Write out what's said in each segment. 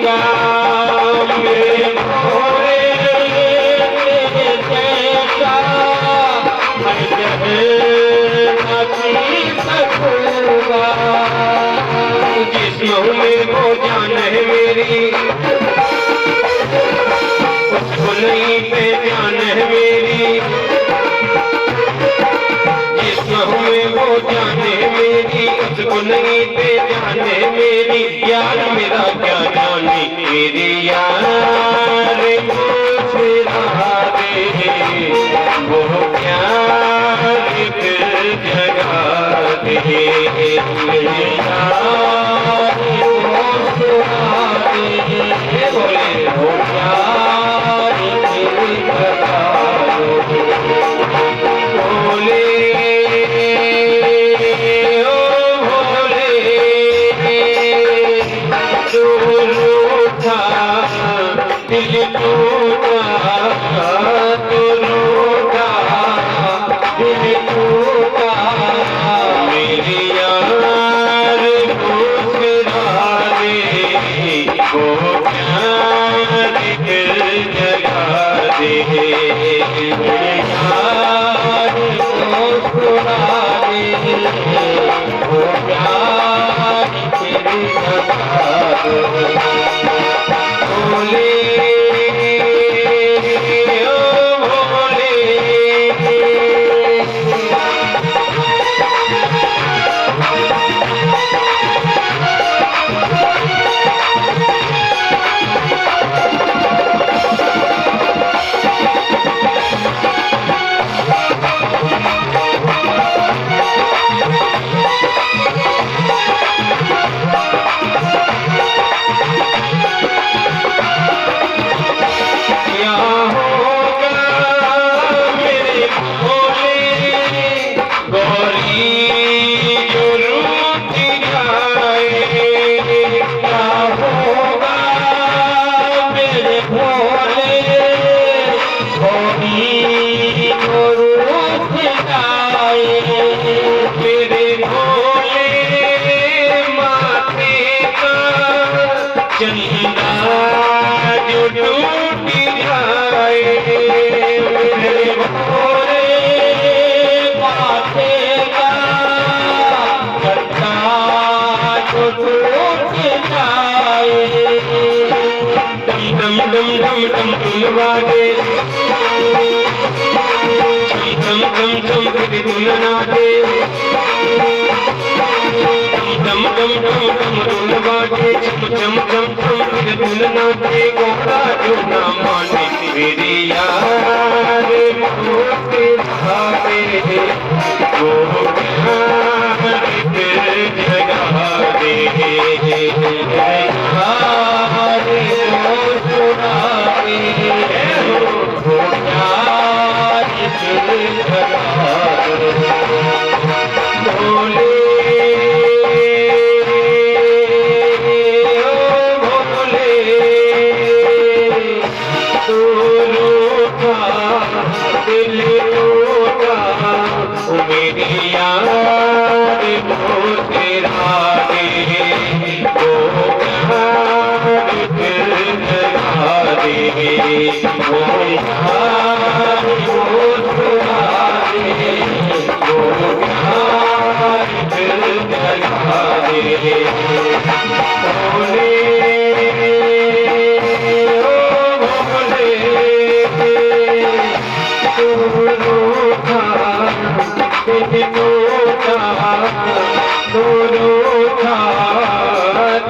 का मेरे भोले जैसा मैं न पी सकूंगा। जिस्म में वो जान है मेरी उसको नहीं पहचान है मेरी। जिस्म में वो जान है मेरी उसको नहीं पहचान है मेरी। यार मेरा क्या जाने मेरी यार मुझरा दे वो प्यार फिर जगा दे। बोले हो प्यार फिर जगा बोले दिल टूटा तो रोता दिल टूटा मेरी यार मुस्कुरा दे वो प्यार फिर जगा दे। यार मुस्कुरा दे वो प्यार फिर जगा दे। भोले जो टूट जाए मेरे भोले माथे का गड्ढा जो टूट जाए। डम डम डम डम डम धुन बाजे डम डम डम फिर धुन नाचे। डम डम डम डम धुन बाजे चम चम चम चम फिर धुन नाचे। गोरा जो ना माने मेरी यार मुस्कुरा दे वो प्यार फिर जगा दे। यार मुस्कुरा दे वो प्यार फिर जगा दे। भोले दिल टूटा मेरी यार मुस्कुरा दे वो प्यार फिर जगा दे। वो यार मुस्कुरा दे वो प्यार फिर जगा दे। भोले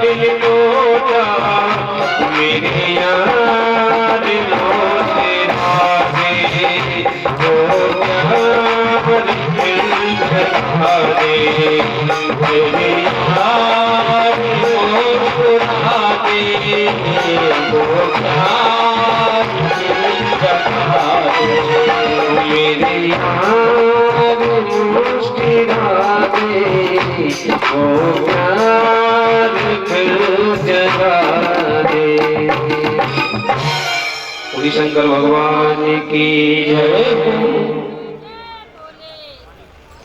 दिल टूटा मेरे यार मुस्कुरा दे वो प्यार फिर जगा दे। मेरे यार मुस्कुरा दे वो प्यार फिर जगा दे। मेरे यार मुस्कुरा दे वो प्यार फिर जगा दे। श्री शंकर भगवान की जय।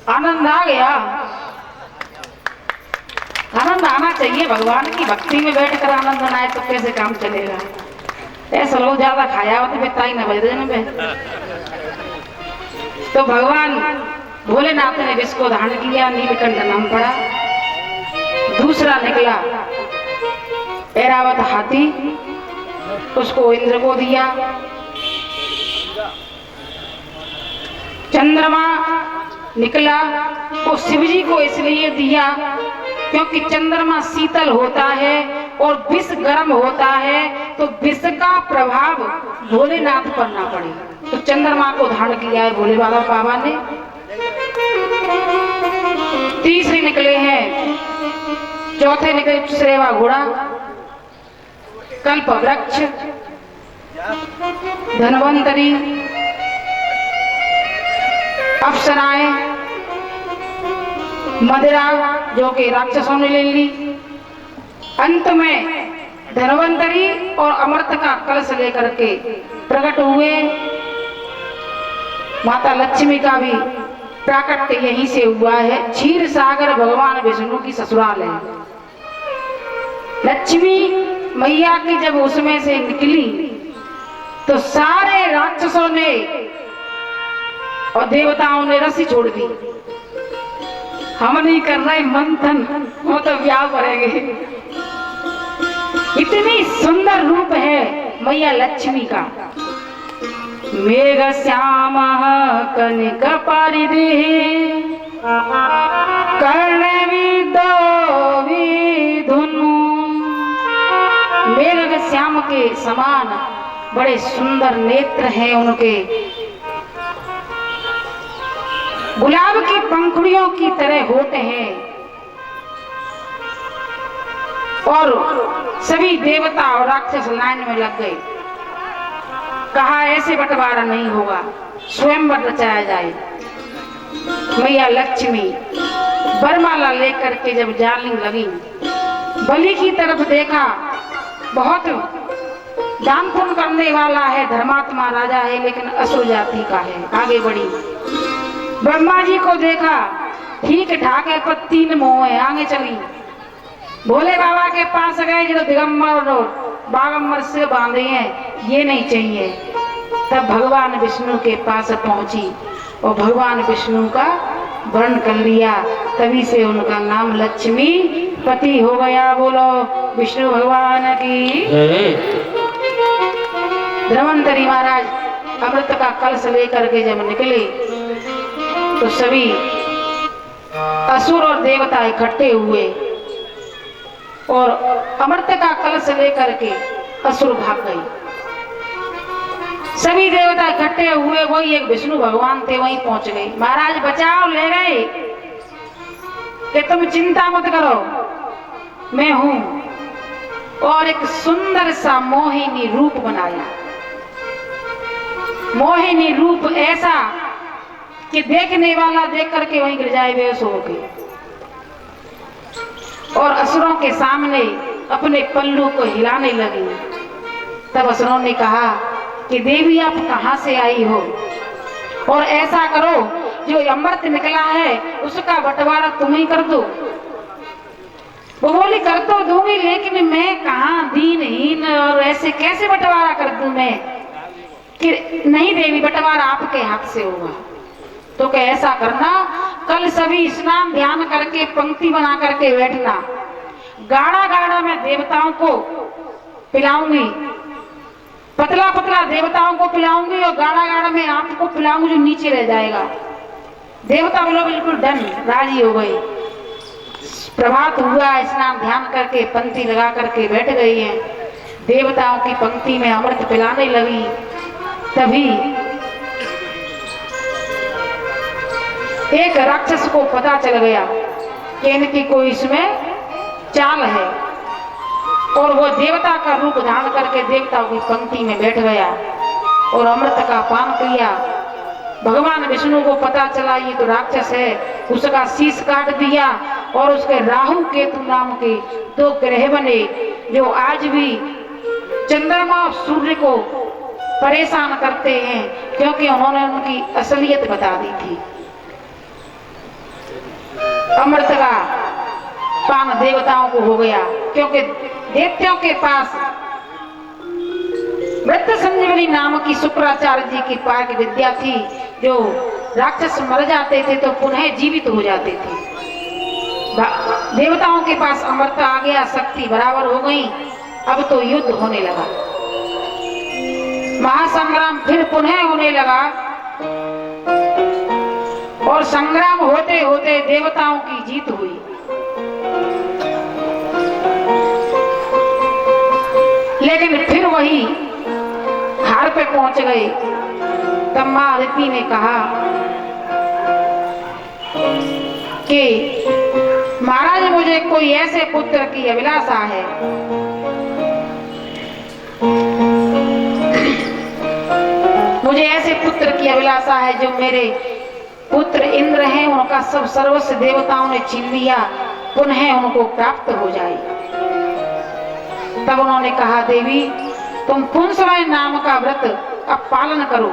आनंद आ गया। आनंद आना चाहिए, भगवान की भक्ति में बैठ कर आनंद ना आए तो कैसे काम चलेगा। ऐसा लोग ज्यादा खाया हो तो बेता ही ना बज में। तो भगवान भोलेनाथ ने विष को धारण किया, नीलकंठ नाम पड़ा। दूसरा निकला ऐरावत हाथी, उसको इंद्र को दिया। चंद्रमा निकला, वो शिवजी को इसलिए दिया क्योंकि चंद्रमा शीतल होता है और विष गर्म होता है, तो विष का प्रभाव भोलेनाथ पर ना पड़े, तो चंद्रमा को धारण किया है भोले बाबा ने। तीसरे निकले हैं, चौथे निकले श्रेवा घोड़ा, कल्प वृक्ष, धन्वंतरी, अप्सराएं, मदिरा जो कि राक्षसों ने ले ली। अंत में धन्वंतरी और अमृत का कलश लेकर के प्रकट हुए। माता लक्ष्मी का भी प्राकट्य यहीं से हुआ है। क्षीर सागर भगवान विष्णु की ससुराल है। लक्ष्मी मैया की जब उसमें से निकली तो सारे राक्षसों ने और देवताओं ने रस्सी छोड़ दी। हम नहीं कर रहे मंथन, वो तो ब्याह करेंगे। इतनी सुंदर रूप है मैया लक्ष्मी का। मेघ श्याम कनिक परिदेह कर्ण विदो विधुनु। मेघ श्याम के समान बड़े सुंदर नेत्र हैं उनके, गुलाब की पंखुड़ियों की तरह होते हैं। और सभी देवता और राक्षस लाइन में लग गए। कहा ऐसे बंटवारा नहीं होगा, स्वयं रचाया जाए। मैया लक्ष्मी बरमाला लेकर के जब जाने लगी, बलि की तरफ देखा, बहुत दान पुण्य करने वाला है, धर्मात्मा राजा है, लेकिन असुर जाति का है। आगे बढ़ी, ब्रह्मा जी को देखा, ठीक ठाक है पर 3 मोह है। आगे चली, भोले बाबा के पास गए जो दिगंबर और बागंबर से बांधे हैं, ये नहीं चाहिए। तब भगवान विष्णु के पास पहुंची और भगवान विष्णु का वर्ण कर लिया। तभी से उनका नाम लक्ष्मी पति हो गया। बोलो विष्णु भगवान की। धन्वंतरी महाराज अमृत का कलश लेकर के जब निकले तो सभी असुर और देवता इकट्ठे हुए और अमृत का कलश लेकर के असुर भाग गए। सभी देवता इकट्ठे हुए, वही एक विष्णु भगवान थे, वहीं पहुंच गए। महाराज बचाओ, ले गए कि तुम चिंता मत करो, मैं हूं। और एक सुंदर सा मोहिनी रूप बनाया। मोहिनी रूप ऐसा कि देखने वाला देख करके वहीं गिर जाए बेहोश होके। और असुरों के सामने अपने पल्लू को हिलाने लगी। तब असुरों ने कहा कि देवी आप कहां से आई हो, और ऐसा करो जो अमृत निकला है उसका बंटवारा तुम ही कर दो। वो बोली कर तो दूंगी, लेकिन मैं कहाँ दीनहीन और ऐसे कैसे बंटवारा कर दूं मैं। कि नहीं देवी, बंटवारा आपके हाथ से होगा। तो क्या ऐसा करना, कल सभी स्नान ध्यान करके पंक्ति बना करके बैठना, गाढ़ा गाढ़ा मैं देवताओं को पिलाऊंगी, पतला पतला देवताओं को पिलाऊंगी और गाढ़ा गाढ़ा मैं आपको पिलाऊंगी जो नीचे रह जाएगा। देवता बोलो बिल्कुल डन, राजी हो गई। प्रभात हुआ, स्नान ध्यान करके पंक्ति लगा करके बैठ गई है। देवताओं की पंक्ति में अमृत पिलाने लगी। तभी एक राक्षस को पता चल गया कि इनकी कोई इसमें चाल है, और वो देवता का रूप धारण करके देवताओं की पंक्ति में बैठ गया और अमृत का पान किया। भगवान विष्णु को पता चला ये तो राक्षस है, उसका शीश काट दिया और उसके राहु केतु नाम के 2 ग्रह बने जो आज भी चंद्रमा और सूर्य को परेशान करते हैं, क्योंकि उन्होंने उनकी असलियत बता दी थी। अमृत का पान देवताओं को हो गया, क्योंकि दैत्यों के पास मृत संजीवनी नाम की शुक्राचार्य जी की पाक विद्या थी। जो राक्षस मर जाते थे तो पुनः जीवित हो जाते थे। देवताओं के पास अमरता आ गया, शक्ति बराबर हो गई। अब तो युद्ध होने लगा, महासंग्राम फिर पुनः होने लगा। और संग्राम होते होते देवताओं की जीत हुई। लेकिन फिर वही हार पे पहुंच गए। तब मां अदिति ने कहा कि महाराज, मुझे कोई ऐसे पुत्र की अभिलाषा है, मुझे ऐसे पुत्र की अभिलाषा है जो मेरे पुत्र इंद्र हैं, उनका सब सर्वस्व देवताओं ने छीन लिया, पुनः उनको प्राप्त हो जाए। तब उन्होंने कहा, देवी तुम पुंसवय नाम का व्रत अब पालन करो,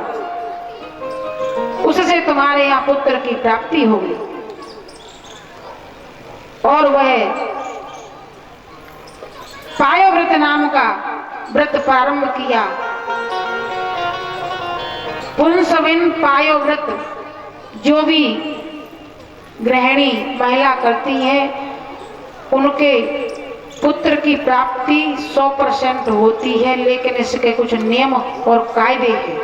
उससे तुम्हारे यहाँ पुत्र की प्राप्ति होगी। और वह पायोव्रत नाम का व्रत प्रारंभ किया। पुंसविन पायोव्रत जो भी गृहिणी महिला करती है, उनके पुत्र की प्राप्ति 100% होती है, लेकिन इसके कुछ नियम और कायदे हैं।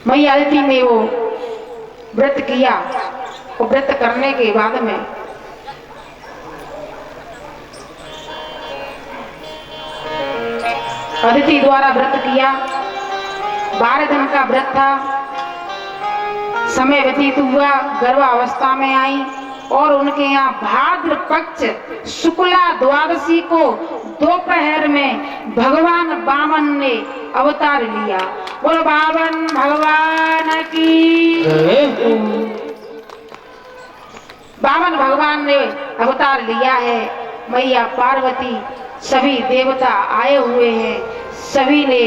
मैया अदिति ने वो व्रत किया। और व्रत करने के बाद में अदिति द्वारा व्रत किया। 12 दिन का व्रत था। समय व्यतीत हुआ, गर्भावस्था में आई और उनके यहाँ भाद्र पक्ष शुक्ला द्वादशी को दोपहर में भगवान वामन ने अवतार लिया। बोलो वामन भगवान की। वामन भगवान ने अवतार लिया है। मैया पार्वती, सभी देवता आए हुए हैं। सभी ने,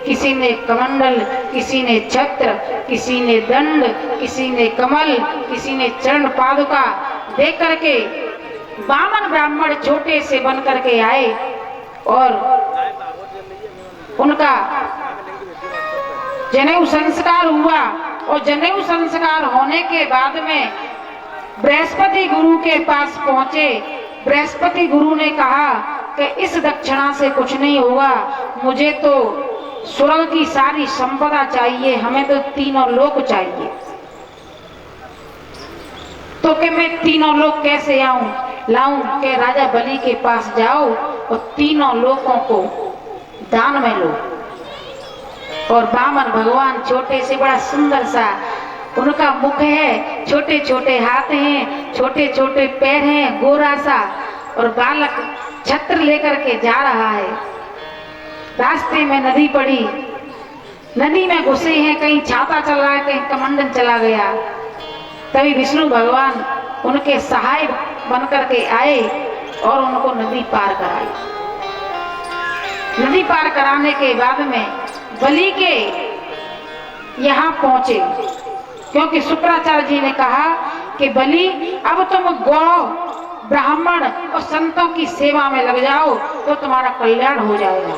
किसी ने कमंडल, किसी ने छत्र, किसी ने दंड, किसी ने कमल, किसी ने चरण पादुका दे करके वामन ब्राह्मण छोटे से बन करके आए। और उनका जनेऊ संस्कार हुआ। और जनेऊ संस्कार होने के बाद में बृहस्पति गुरु के पास पहुंचे। बृहस्पति गुरु ने कहा कि इस दक्षिणा से कुछ नहीं होगा, मुझे तो स्वर्ग की सारी संपदा चाहिए, हमें तो तीनों लोक चाहिए। तो कि मैं तीनों लोक कैसे लाऊं? कि राजा बलि के पास जाओ और तीनों लोकों को दान में लो। और वामन भगवान छोटे से बड़ा सुंदर सा उनका मुख है, छोटे छोटे हाथ हैं, छोटे छोटे पैर हैं, गोरा सा। और बालक छत्र लेकर के जा रहा है। रास्ते में नदी पड़ी, नदी में घुसे हैं, कहीं छाता चल रहा है, कहीं कमंडल चला गया। तभी विष्णु भगवान उनके सहाय बन करके आए और उनको नदी पार कराई। नदी पार कराने के बाद में बलि के यहाँ पहुंचे, क्योंकि शुक्राचार्य जी ने कहा कि बलि अब तुम गौ, ब्राह्मण और संतों की सेवा में लग जाओ तो तुम्हारा कल्याण हो जाएगा।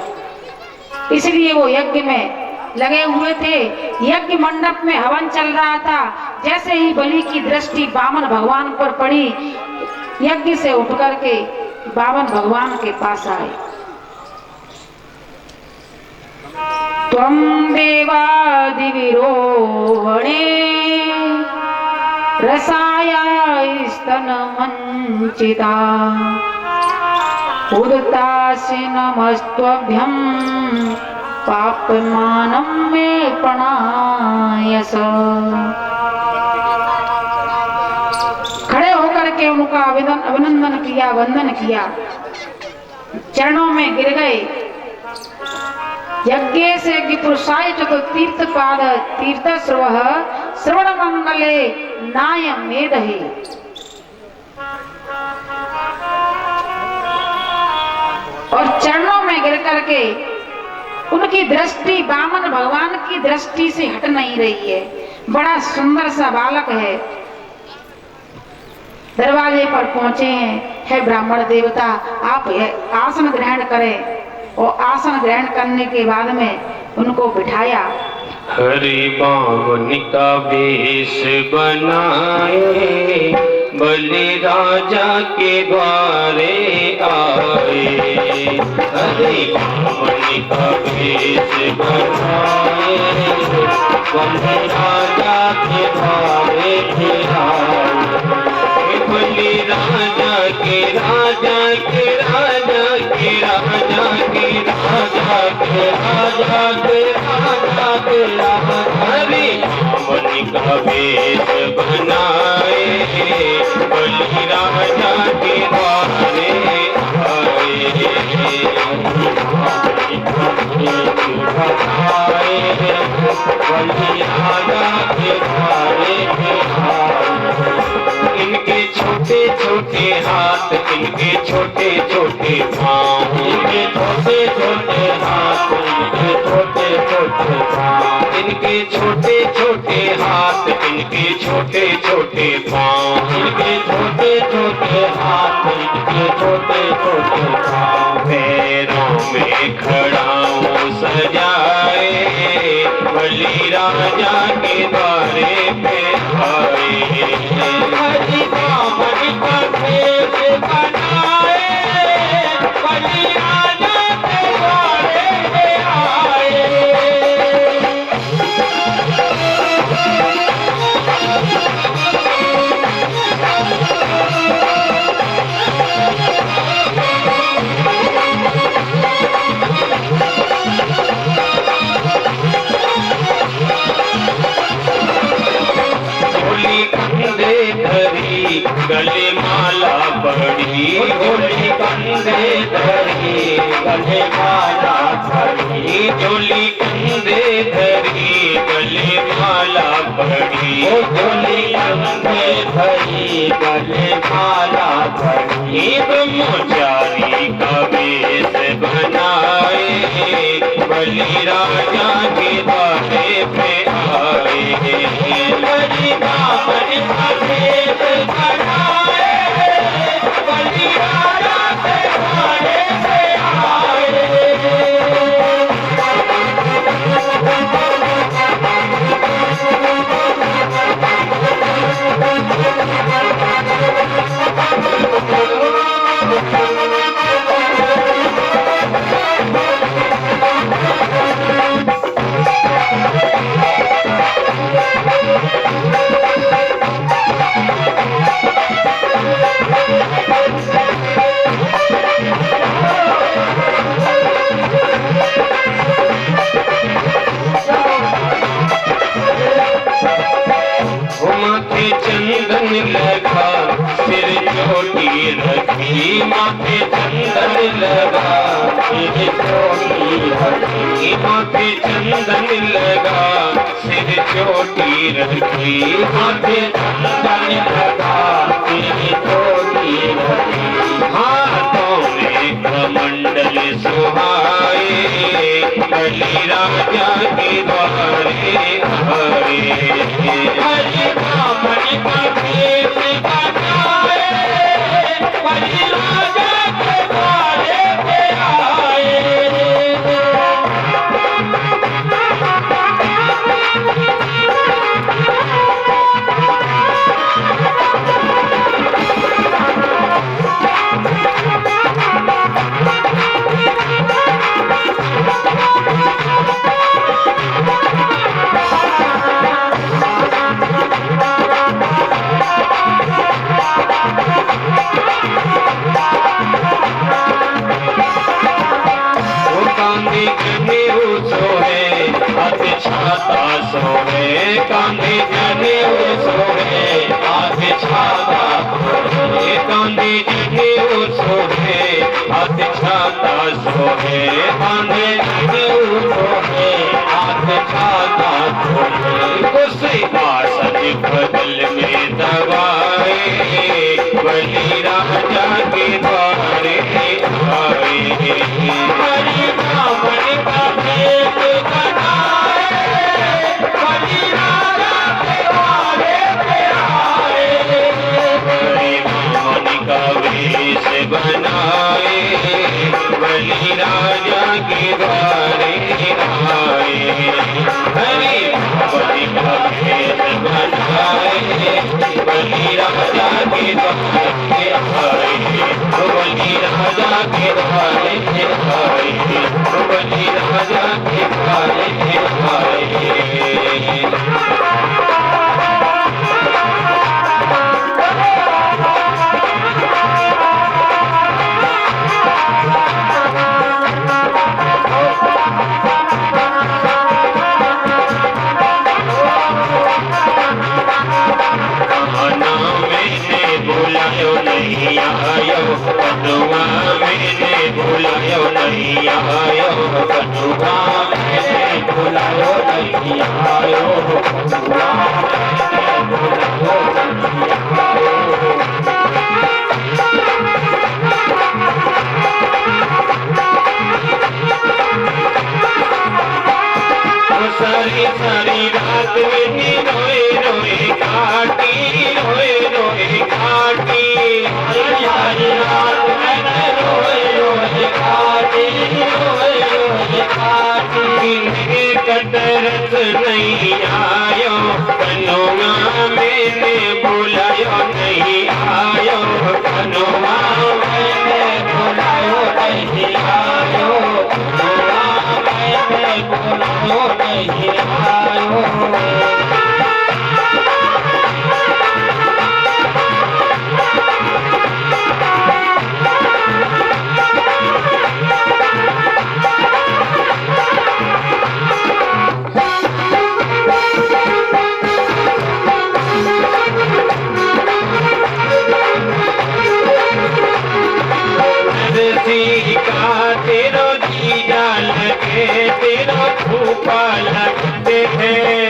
इसलिए वो यज्ञ में लगे हुए थे। यज्ञ मंडप में हवन चल रहा था। जैसे ही बलि की दृष्टि वामन भगवान पर पड़ी, यज्ञ से उठ करके वामन भगवान के पास आए। त्वं देवादिविरोहणे रसाया स्तनमंचिता उदतासि नमस्त्वभ्यं पापमानं मे प्रणायस। खड़े होकर के उनका अभिनंदन किया, वंदन किया, चरणों में गिर गए। यज्ञ से पुरुषाय चतुर्थीर्थ पाद तीर्थ श्रवण मंगले नाय मेदहे। और चरणों में गिर करके उनकी दृष्टि वामन भगवान की दृष्टि से हट नहीं रही है। बड़ा सुंदर सा बालक है। दरवाजे पर पहुंचे हैं। है ब्राह्मण देवता, आप आसन ग्रहण करें। और आसन ग्रहण करने के बाद में उनको बिठाया। हरि बावन का वेश बनाए, बलि राजा के द्वारे आए। हरि बावन का वेश बनाए, बलि राजा के द्वारे आए। बलि राजा के राजा के राजा के राजा के राजा के राजा के राजा के राजा हरि बावन का वेश बनाए, बलि राजा के द्वारे आए। बलि राजा के द्वारे आए। इनके छोटे छोटे हाथ, इनके छोटे छोटे पाँव, इनके छोटे छोटे हाथ, इनके छोटे छोटे पाँव, इनके छोटे छोटे हाथ, इनके छोटे छोटे पाँव, इनके छोटे छोटे हाथ, इनके छोटे छोटे पाँव। पैरों में खड़ाऊ सजाए, बलि राजा के द्वारे पे आए। हरि बावन का वेश बनाए, बलि राजा के द्वारे पे आए। झोली कंधे धरी, गले माला पड़ी, झोली कंधे धरी, गले माला पड़ी, झोली कंधे धरी, गले माला पड़ी, झोली कंधे धरी, गले माला पड़ी। ब्रह्मचारी का वेश बनाए, बलि राजा के द्वारे पे आए। हरि बावन का वेश बनाए, बलि राजा के द्वारे पे आए। माथे चंदन लगा, सिर चोटी रखी, माथे चंदन लगा, सिर चोटी रखी, माथे चंदन लगा, सिर चोटी रखी, माथे चंदन लगा, सिर चोटी रखी। हाथों में कमंडल सुहाए, बलि राजा के द्वारे आए। हरि बावन का वेश बनाए, बलि राजा के द्वारे पे आए। छाता सोहे, कांधे जने सोहे, हाथ छाता सोहे, कांधे जने सोहे, हाथ छाता सोहे, कांधे जने सोहे, हाथ छाता सोहे। उसे आसन बगल में दबाए, बलि राजा के द्वारे आए। हरि बावन का वेश बनाए, बलि राजा के द्वारे पे आए। हरि नहीं आयो बबुआ मैंने बुलायो नहीं आयो। सारी सारी रात मैंने रोए रोए काटी, रोए रोए काटी, सारी रात मैंने रोए रोए काटी, रोए रोए काटी। कटरस नहीं आयो कनुआ मैंने बुलायो नहीं आयो, कनुआ मैंने बुलायो नहीं आयो, कनुआ मैंने बुलायो नहीं आयो। तेरो जीजा लगे तेरो फूफा लगते हैं,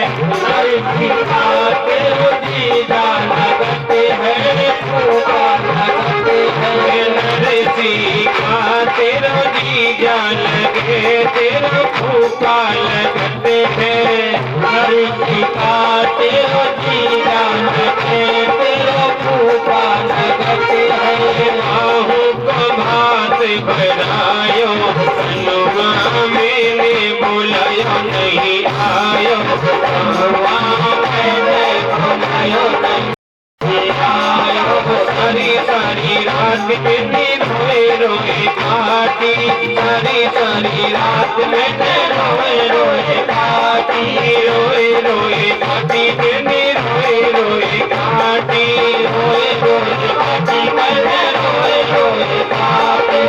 तेरो जीजा लगते हैं, फूफा लगते हैं। नरसी का तेरो जीजा लगे तेरो फूफा लगते हैं, नरसी का तेरो जीजा लगे तेरो फूफा लगते हैं। आहू को भात भरायो कनुआ मैंने बुलायो नहीं आयो, कनुआ मैंने बुलायो नहीं आयो। सारी सारी रात मैंने रोए रोए काटी, सारी सारी रात मैंने रोए रोए काटी, रोए रोए काटी मैंने रोए रोए काटी, रोए रोए काटी मैंने रोए रोए काटी।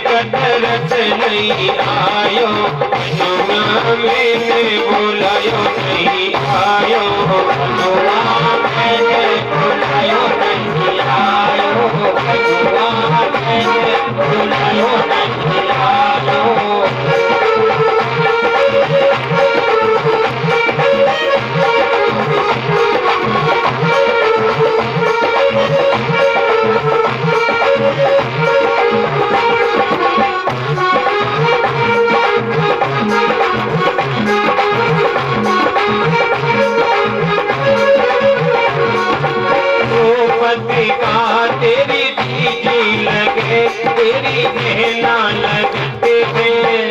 कटरस नहीं आयो कनुआ मैंने बुलायो नहीं आयो, कनुआ मैंने बुलायो नहीं आयो, कनुआ मैंने बुलायो नहीं आयो। तेरी दीदी लगे तेरी बहना लगते हैं,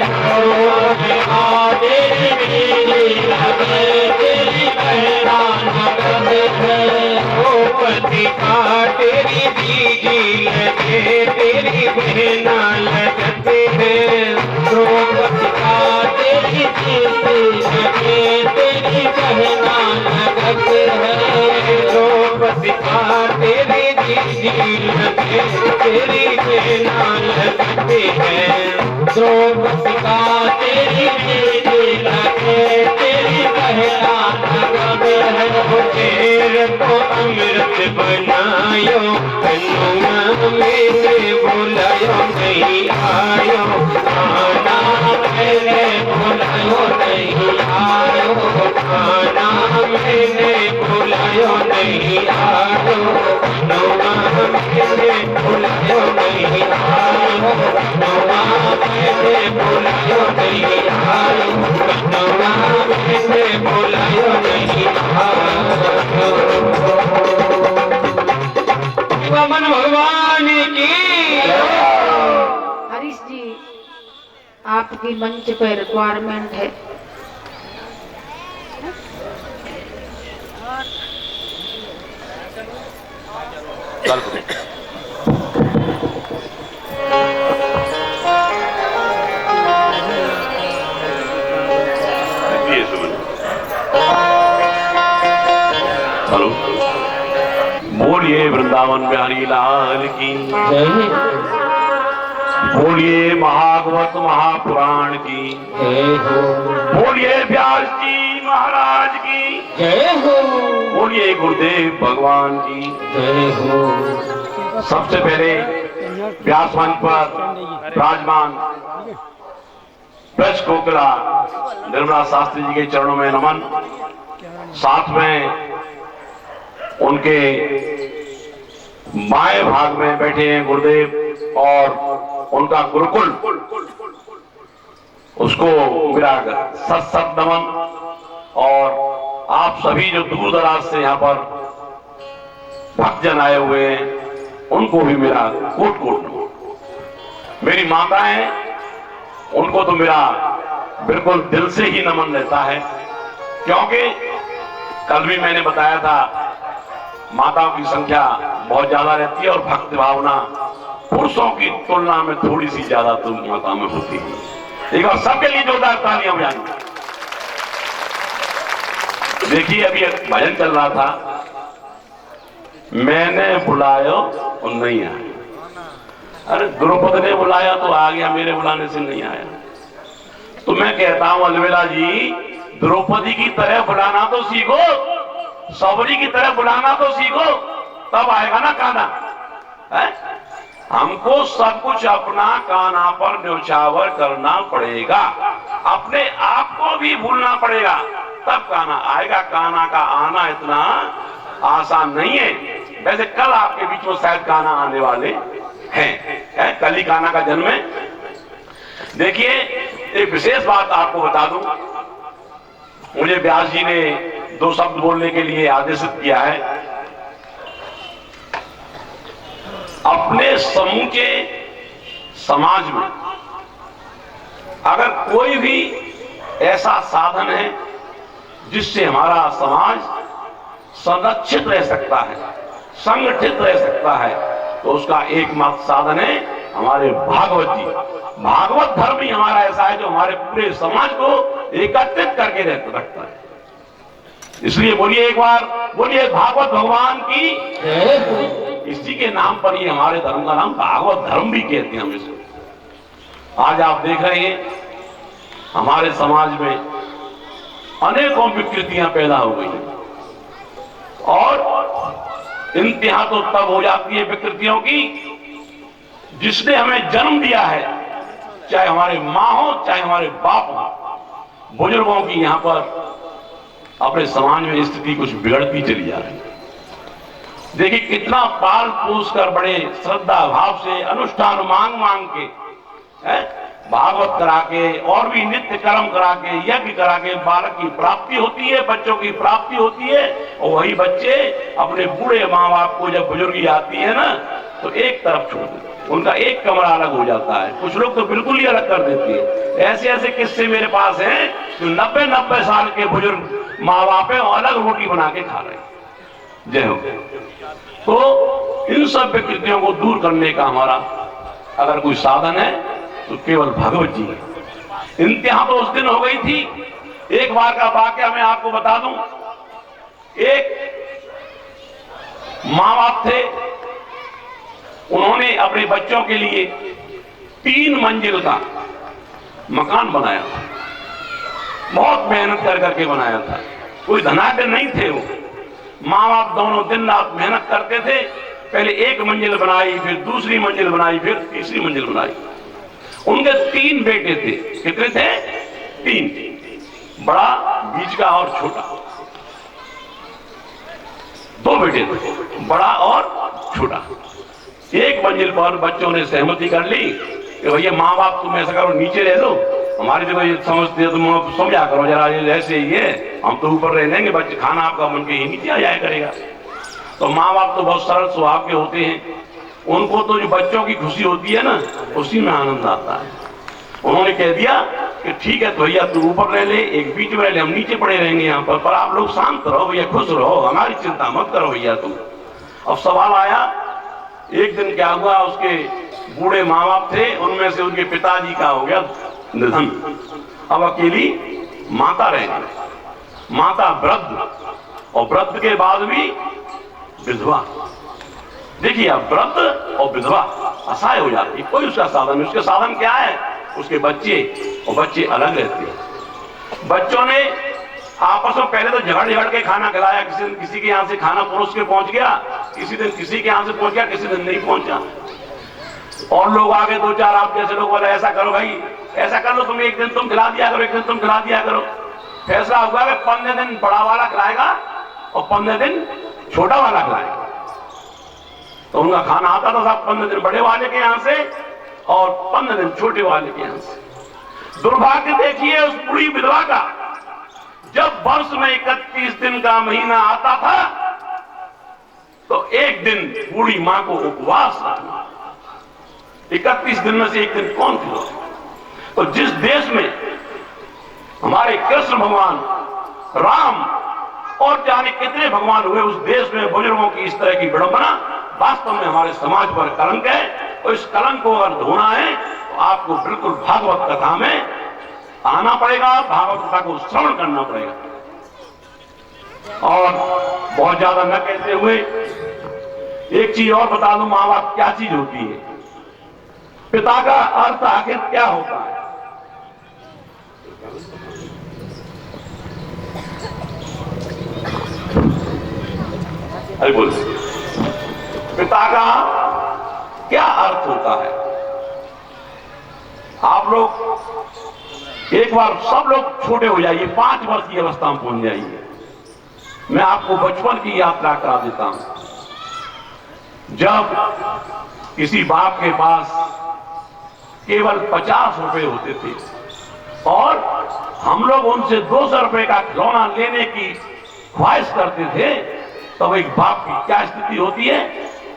तेरी दीदी लगे तेरी बहना लगते हैं। ओ पति का तेरी दीदी लगे तेरी बहना लगते हैं, ओ पति का तेरी दीदी लगे तेरी बहना लगते हैं। द्रौपदी का तेरी दीदी लगे तेरी बहना लगते हैं, द्रौपदी का तेरी दीदी लगे तेरी बहना लगते हैं। तेरे को अमृत बनायो कनुआ मैंने बुलायो नहीं आयो, खाना मैंने बुलायो नहीं आयो, खाना मैंने बुलायो नहीं आयो, कनुआ मैंने बुलायो नहीं आयो, कनुआ मैंने बुलायो नहीं आयो, कनुआ मैंने बुलायो नहीं आयो। वामन भगवान की। हरीश जी, आपकी मंच पे रिक्वायरमेंट है। हेलो, बोलिए वृंदावन बिहारी लाल की जय, बोलिए महाभारत महापुराण की जय हो, बोलिए व्यास जी महाराज की जय हो, बोलिए गुरुदेव भगवान की जय हो। सबसे पहले व्यास मंच पर विराजमान ब्रज कोकिला निर्मला शास्त्री जी के चरणों में नमन। साथ में उनके बाएं भाग में बैठे हैं गुरुदेव और उनका गुरुकुल, उसको मेरा सत नमन। और आप सभी जो दूर दराज से यहाँ पर भक्तजन आए हुए हैं उनको भी मेरा कोट कोट नमन। मेरी माता है, उनको तो मेरा बिल्कुल दिल से ही नमन रहता है, क्योंकि कल भी मैंने बताया था माताओं की संख्या बहुत ज्यादा रहती है और भक्ति भावना पुरुषों की तुलना में थोड़ी सी ज्यादा तो माता में होती है। एक बार सबके लिए जोरदार तालियां बजाएंगे। देखिए अभी एक भजन चल रहा था, मैंने बुलाया और नहीं आया। अरे द्रौपदी ने बुलाया तो आ गया, मेरे बुलाने से नहीं आया। तो मैं कहता हूं अलवेला जी, द्रौपदी की तरह बुलाना तो सीखो, सबरी की तरह बुलाना तो सीखो, तब आएगा ना काना है? हमको सब कुछ अपना काना पर न्योछावर करना पड़ेगा, अपने आप को भी भूलना पड़ेगा, तब काना आएगा। काना का आना इतना आसान नहीं है। वैसे कल आपके बीच में शायद काना आने वाले हैं, कल ही काना का जन्म है। देखिए एक विशेष बात आपको बता दूं, मुझे व्यास जी ने 2 शब्द बोलने के लिए आदेशित किया है। अपने समूचे समाज में अगर कोई भी ऐसा साधन है जिससे हमारा समाज संरक्षित रह सकता है, संगठित रह सकता है, तो उसका एकमात्र साधन है हमारे भागवत जी। भागवत धर्म ही हमारा ऐसा है जो हमारे पूरे समाज को एकत्रित करके रखता है। इसलिए बोलिए एक बार, बोलिए भागवत भगवान की। इसी के नाम पर ही हमारे धर्म का नाम भागवत धर्म भी कहते हैं हम इसको। आज आप देख रहे हैं हमारे समाज में अनेकों विकृतियां पैदा हो गई हैं, और इंतहा तो तब हो जाती है विकृतियों की जिसने हमें जन्म दिया है, चाहे हमारे माँ हो चाहे हमारे बाप हो। बुजुर्गों की यहाँ पर अपने समाज में स्थिति कुछ बिगड़ती चली जा रही है। देखिए कितना पाल पोस कर बड़े श्रद्धा भाव से अनुष्ठान मांग मांग के भागवत करा के और भी नित्य कर्म करा के यज्ञ करा के बालक की प्राप्ति होती है, बच्चों की प्राप्ति होती है। और वही बच्चे अपने बूढ़े माँ बाप को जब बुजुर्गी आती है ना, तो एक तरफ छोड़ देते, उनका एक कमरा अलग हो जाता है। कुछ लोग तो बिल्कुल ही अलग कर देते हैं। ऐसे ऐसे किस्से मेरे पास हैं जो 90-90 साल के बुजुर्ग माँ बाप है और अलग रोटी बना के खा रहे हैं। जय हो। तो इन सब विकृतियों को दूर करने का हमारा अगर कोई साधन है तो केवल भगवत जी है। इंतहा तो उस दिन हो गई थी। एक बार का वाकया मैं आपको बता दूं। एक माँ बाप थे, उन्होंने अपने बच्चों के लिए 3 मंजिल का मकान बनाया था। बहुत मेहनत कर करके बनाया था, कोई धनाढ्य नहीं थे वो। माँ बाप दोनों दिन रात मेहनत करते थे। पहले 1 मंजिल बनाई, फिर दूसरी मंजिल बनाई, फिर तीसरी मंजिल बनाई। उनके 3 बेटे थे। कितने थे? 3, बड़ा, बीच का और छोटा। 2 बेटे थे, बड़ा और छोटा। 1 मंजिल पर बच्चों ने सहमति कर ली कि भैया माँ बाप तुम ऐसा करो, नीचे रह लो, हमारी जगह ये समझते हो तुम समझा करो जरा, ये ऐसे ही है, हम तो ऊपर रह लेंगे, बच्चे खाना आपका बन के ही नीचे आ जाया करेगा। तो माँ बाप तो बहुत सरल स्वभाव के होते हैं, उनको तो जो बच्चों की खुशी होती है ना, उसी में आनंद आता है। उन्होंने कह दिया कि ठीक है तो भैया तू ऊपर रह ले, एक बीच में रह ले, हम नीचे पड़े रहेंगे यहाँ पर आप लोग शांत रहो भैया, खुश रहो, हमारी चिंता मत करो भैया तुम। अब सवाल आया, एक दिन क्या हुआ, उसके बूढ़े माँ बाप थे, उनमें से उनके पिताजी का हो गया निधन। अब अकेली माता रह गई। माता वृद्ध, और वृद्ध के बाद भी विधवा। देखिए अब वृद्ध और विधवा असहाय हो जाती, कोई उसका साधन नहीं। उसके साधन क्या है? उसके बच्चे, और बच्चे अलग रहते हैं। बच्चों ने आपस में पहले तो झगड़ के खाना खिलाया, किसी दिन किसी के यहाँ से खाना परोस के पहुंच गया, किसी दिन किसी के यहाँ से पहुंच गया, किसी दिन नहीं पहुंचा। और लोग आगे 2-4 आप जैसे लोग बोले ऐसा करो भाई, ऐसा कर लो, तुम एक दिन तुम खिला दिया करो, एक दिन तुम खिला दिया करो। फैसला होगा कि 15 दिन बड़ा वाला खिलाएगा और 15 दिन छोटा वाला खिलाएगा। तो उनका खाना आता था साहब 15 दिन बड़े वाले के यहां से और 15 दिन छोटे वाले के यहां से। दुर्भाग्य देखिए उस बुढ़ी विधवा का, जब वर्ष में 31 दिन का महीना आता था तो एक दिन बूढ़ी मां को उपवास रखना। 31 दिन में से एक दिन कौन खिला? तो जिस देश में हमारे कृष्ण भगवान, राम और जाने कितने भगवान हुए, उस देश में बुजुर्गों की इस तरह की विडंबना वास्तव में हमारे समाज पर कलंक है। और इस कलंक को अगर धोना है तो आपको बिल्कुल भागवत कथा में आना पड़ेगा, भागवत कथा को श्रवण करना पड़ेगा। और बहुत ज्यादा न कहते हुए एक चीज और बता दूं, माँ बाप क्या चीज होती है, पिता का अर्थ आखिर क्या होता है? अरे बोल, पिता का क्या अर्थ होता है? आप लोग एक बार सब लोग छोटे हो जाइए, 5 वर्ष की अवस्था में पहुंच जाइए। मैं आपको बचपन की यात्रा करा देता हूं। जब किसी बाप के पास केवल 50 रुपए होते थे और हम लोग उनसे 200 रुपए का खिलौना लेने की ख्वाहिश करते थे, तब एक बाप की क्या स्थिति होती है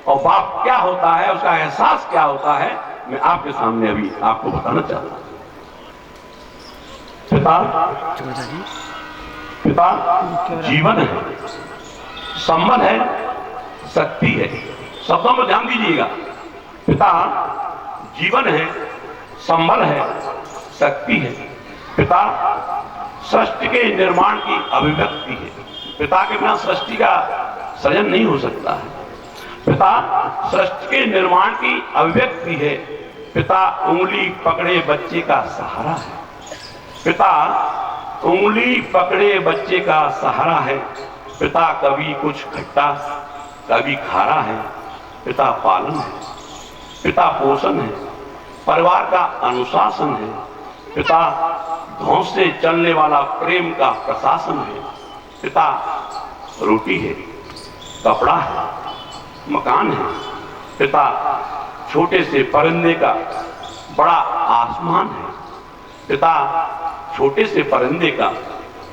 और बाप क्या होता है, उसका एहसास क्या होता है, मैं आपके सामने अभी आपको बताना चाहता हूं। पिता जीवन है, संबल है, शक्ति है। शब्दों में ध्यान दीजिएगा। पिता जीवन है, संबल है, शक्ति है। पिता सृष्टि के निर्माण की अभिव्यक्ति है। पिता के बिना सृष्टि का सृजन नहीं हो सकता है। पिता सृष्टि के निर्माण की अभिव्यक्ति है। पिता उंगली पकड़े बच्चे का सहारा है। पिता उंगली पकड़े बच्चे का सहारा है। पिता कभी कुछ खट्टा कभी खारा है। पिता पालन है, पिता पोषण है, परिवार का अनुशासन है। पिता धौंस से चलने वाला प्रेम का प्रशासन है। पिता रोटी है, कपड़ा है, मकान है। पिता छोटे से परिंदे का बड़ा आसमान है। पिता छोटे से परिंदे का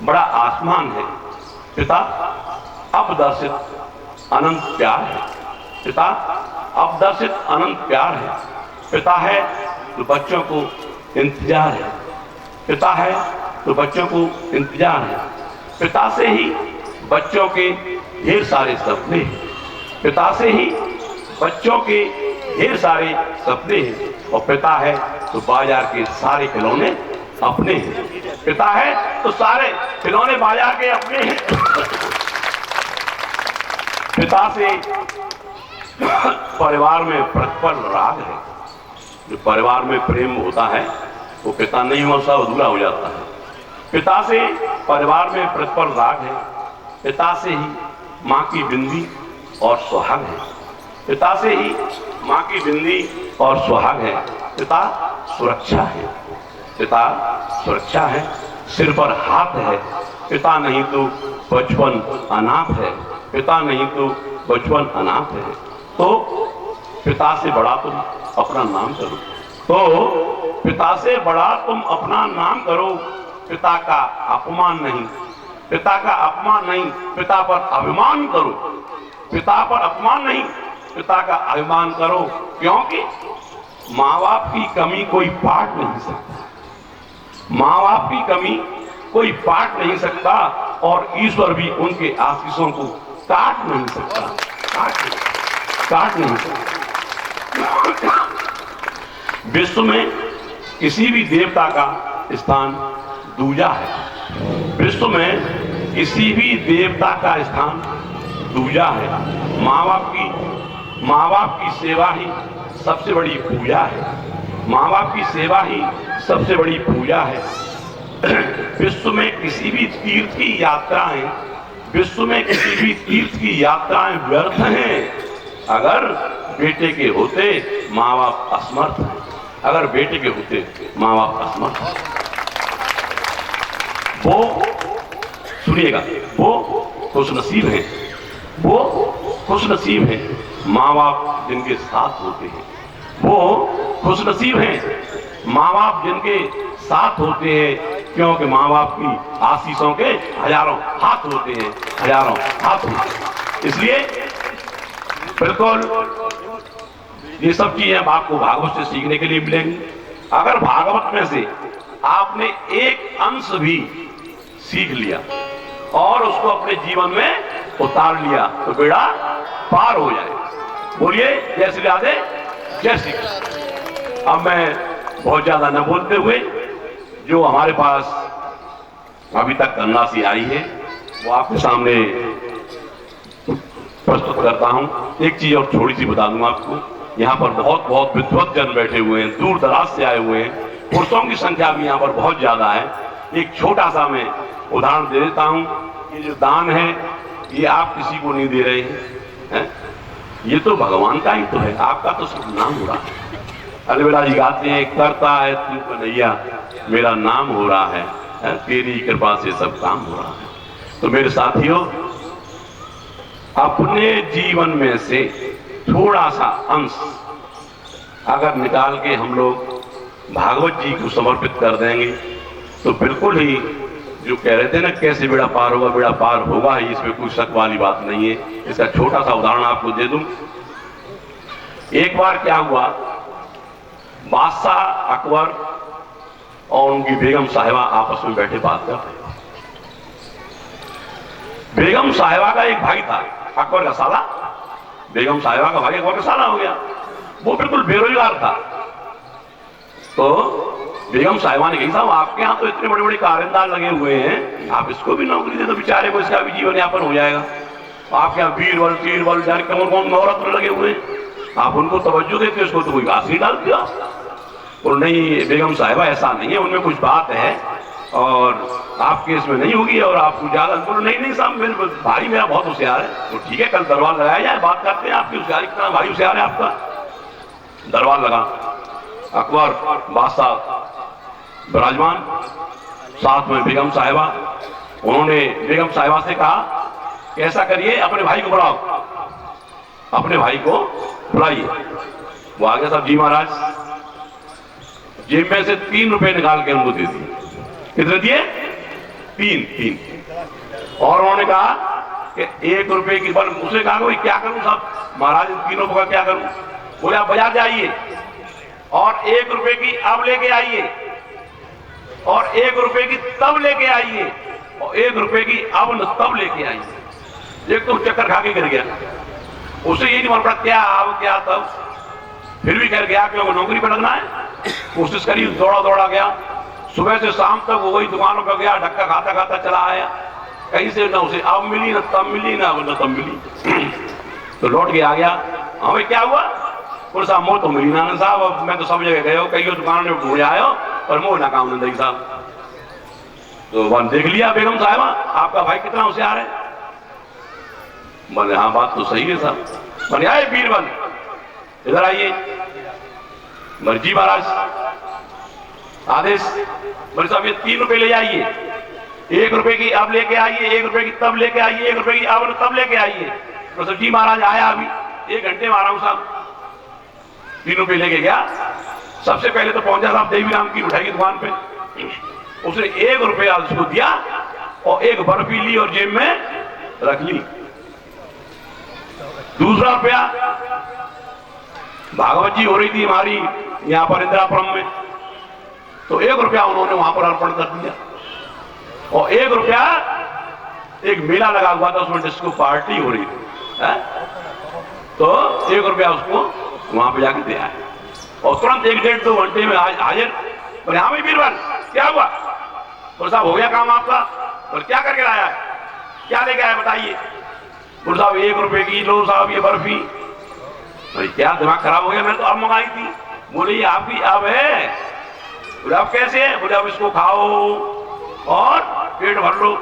बड़ा आसमान है। पिता अपदर्शित अनंत प्यार है। पिता अपदर्शित अनंत प्यार है। पिता है तो बच्चों को इंतजार है। पिता है तो बच्चों को इंतजार है। पिता से ही बच्चों के ढेर सारे सपने हैं। पिता से ही बच्चों के ढेर सारे सपने हैं। और पिता है तो बाजार के सारे खिलौने अपने हैं। पिता है तो सारे खिलौने बाजार के अपने हैं। पिता से परिवार में प्रतिपल राग है। जो परिवार में प्रेम होता है वो पिता नहीं हो सा अधूरा हो जाता है। पिता से परिवार में प्रतिपल राग है। पिता से ही माँ की बिंदी और सुहाग है। पिता से ही माँ की बिंदी और सुहाग है। पिता सुरक्षा है। पिता सुरक्षा है, सिर पर हाथ है। पिता नहीं तो बचपन अनाथ है। पिता नहीं तो बचपन अनाथ है। तो पिता से बड़ा तुम अपना नाम करो। तो पिता से बड़ा तुम अपना नाम करो। पिता का अपमान नहीं, पिता का अपमान नहीं, पिता पर अभिमान करो। पिता पर अपमान नहीं, पिता का अभिमान करो। क्योंकि माँ बाप की कमी कोई पाट नहीं सकता। माँ बाप की कमी कोई पाट नहीं सकता और ईश्वर भी उनके आशीषों को काट नहीं सकता। काट नहीं सकता। विश्व में किसी भी देवता का स्थान दूजा है। विश्व में किसी भी देवता का स्थान दूजा है। माँ बाप की सेवा ही सबसे बड़ी पूजा है। माँ बाप की सेवा ही सबसे बड़ी पूजा है। विश्व में किसी भी तीर्थ की यात्राएं, विश्व में किसी भी तीर्थ की यात्राएं व्यर्थ हैं अगर बेटे के होते माँ बाप असमर्थ हैं। अगर बेटे के होते माँ बाप का समर्थ, वो सुनिएगा, वो खुश नसीब हैं, वो खुश नसीब हैं माँ बाप जिनके साथ होते हैं, वो खुश नसीब हैं माँ बाप जिनके साथ होते हैं, क्योंकि माँ बाप की आशीषों के हजारों हाथ होते हैं, हजारों हाथ होते हैं। इसलिए बिल्कुल ये सब चीजें आपको भागवत से सीखने के लिए मिलेंगी। अगर भागवत में से आपने एक अंश भी सीख लिया और उसको अपने जीवन में उतार लिया तो बेड़ा पार हो जाए। बोलिए जय श्री राधे, जय श्री कृष्ण। अब मैं बहुत ज्यादा न बोलते हुए जो हमारे पास अभी तक धनराशि आई है वो आपके सामने प्रस्तुत करता हूं। एक चीज और थोड़ी सी बता दूंगा आपको, यहाँ पर बहुत बहुत विद्वत जन बैठे हुए हैं, दूर दराज से आए हुए हैं, पुरुषों की संख्या भी यहाँ पर बहुत ज्यादा है। एक छोटा सा मैं उदाहरण दे देता हूँ। ये जो दान है ये आप किसी को नहीं दे रहे हैं, ये तो भगवान का ही तो है, आपका तो सब नाम हो रहा है। अलवेला जी गाते हैं, करता है तू कन्हैया मेरा नाम हो रहा है, तेरी कृपा से सब काम हो रहा है। तो मेरे साथियों, अपने जीवन में से थोड़ा सा अंश अगर निकाल के हम लोग भागवत जी को समर्पित कर देंगे तो बिल्कुल ही जो कह रहे थे ना कैसे बेड़ा पार होगा, बेड़ा पार होगा ही, इसमें कोई शक वाली बात नहीं है। इसका छोटा सा उदाहरण आपको दे दूं। एक बार क्या हुआ, बादशाह अकबर और उनकी बेगम साहिबा आपस में बैठे बात कर रहे। बेगम साहिबा का एक भाई था, अकबर का साला, बेगम साहिबा का भाई अकबर का साला हो गया। वो बिल्कुल बेरोजगार था। तो बेगम साहिबा ने कही, साहब आपके यहाँ तो इतने बड़े बड़े कारिंदार लगे हुए हैं, आप इसको भी नौकरी दे दो, बेचारे को इसका भी जीवन यापन हो जाएगा। आपके यहाँ बीरबल तीरबल कौन कौन नवरत्न लगे हुए हैं, आप उनको तवज्जो देते, उसको तो कोई घास नहीं डालती आप। और नहीं बेगम साहिबा ऐसा नहीं है, उनमें कुछ बात है और आपके इसमें नहीं होगी और आपको ज्यादा। बोलो नहीं नहीं साहब मेरे भाई मेरा बहुत होशियार है। तो ठीक है, कल दरबार लगाया जाए, बात करते हैं आपकी होशियारी कितना भाई होशियार है आपका। दरबार लगा, अकबर बादशाह विराजमान, साथ में बेगम साहिबा। उन्होंने बेगम साहिबा से कहा कि ऐसा करिए, अपने भाई को बुलाओ, अपने भाई को बुलाइए। वो आगे साहब जी महाराज, जेब में से 3 रुपए निकाल के उनको दे दिए। कितने दिए? 3। और उन्होंने कहा कि 1 रुपए की बल। उसने कहा कि क्या करूं साहब महाराज, इन 3 रुपए का क्या करूं? बोले आप बाजार जाइए और 1 रुपए की अब लेके आइए और 1 रुपए की तब लेके आइए और 1 रुपए की अब न तब लेके आइए। एक तो चक्कर खा के गिर गया, उसे यही नहीं मालूम पड़ा क्या अब क्या तब। फिर भी कर गया क्योंकि नौकरी पर लगना है, कोशिश करी, दौड़ा दौड़ा गया। सुबह से शाम तक वो वही दुकानों पर गया, धक्का खाता खाता चला आया। कहीं से ना उसे अब मिली ना तब मिली, ना तब मिली। तो लौट के आ गया, हाँ भाई क्या हुआ? बोले साहब मोह तो मिली ना साहब, अब मैं तो सब जगह गए हो, कई दुकानों में ढूंढ आयो और मोह ना काम नहीं साहब। तो वन देख लिया बेगम साहिबा, आपका भाई कितना होशियार है। बोले हाँ बात तो सही है साहब। बोले आए बीरबल इधर आइए। मर्जी महाराज आदेश। बोले साहब ये 3 रुपए ले जाइए, 1 रुपए की अब लेके आइए, 1 रुपए की तब लेके आइए, 1 रुपए की अब तब लेके आइए। तो जी महाराज आया अभी 1 घंटे में आ रहा हूं साहब। 3 रुपए लेके गया। सबसे पहले तो पहुंचा साहब देवी राम की मिठाई की दुकान पे, उसने 1 रुपया उसको दिया और 1 बर्फी ली और जेब में रख ली। दूसरा रुपया, भागवत जी हो रही थी हमारी यहाँ पर इंदिरापुरम में, तो 1 रुपया उन्होंने वहां पर अर्पण कर दिया। और 1 रुपया, एक मेला लगा हुआ था उसमें डिस्को पार्टी हो रही थी, तो 1 रुपया उसको वहां पे जाके दिया है। और तुरंत 1 डेढ़ 2 घंटे में हाजिर। बोले हाँ भाई बीरबल क्या हुआ? बोले साहब हो गया काम आपका। बोले क्या करके लाया है, क्या लेके आया बताइए। बोले साहब 1 रुपए की लो साहब ये बर्फी। बोले क्या दिमाग खराब हो गया, मैंने तो अब मंगाई थी। बोले ये आपकी अब है। बोले अब कैसे है? बोले अब इसको खाओ और पेट भर लो,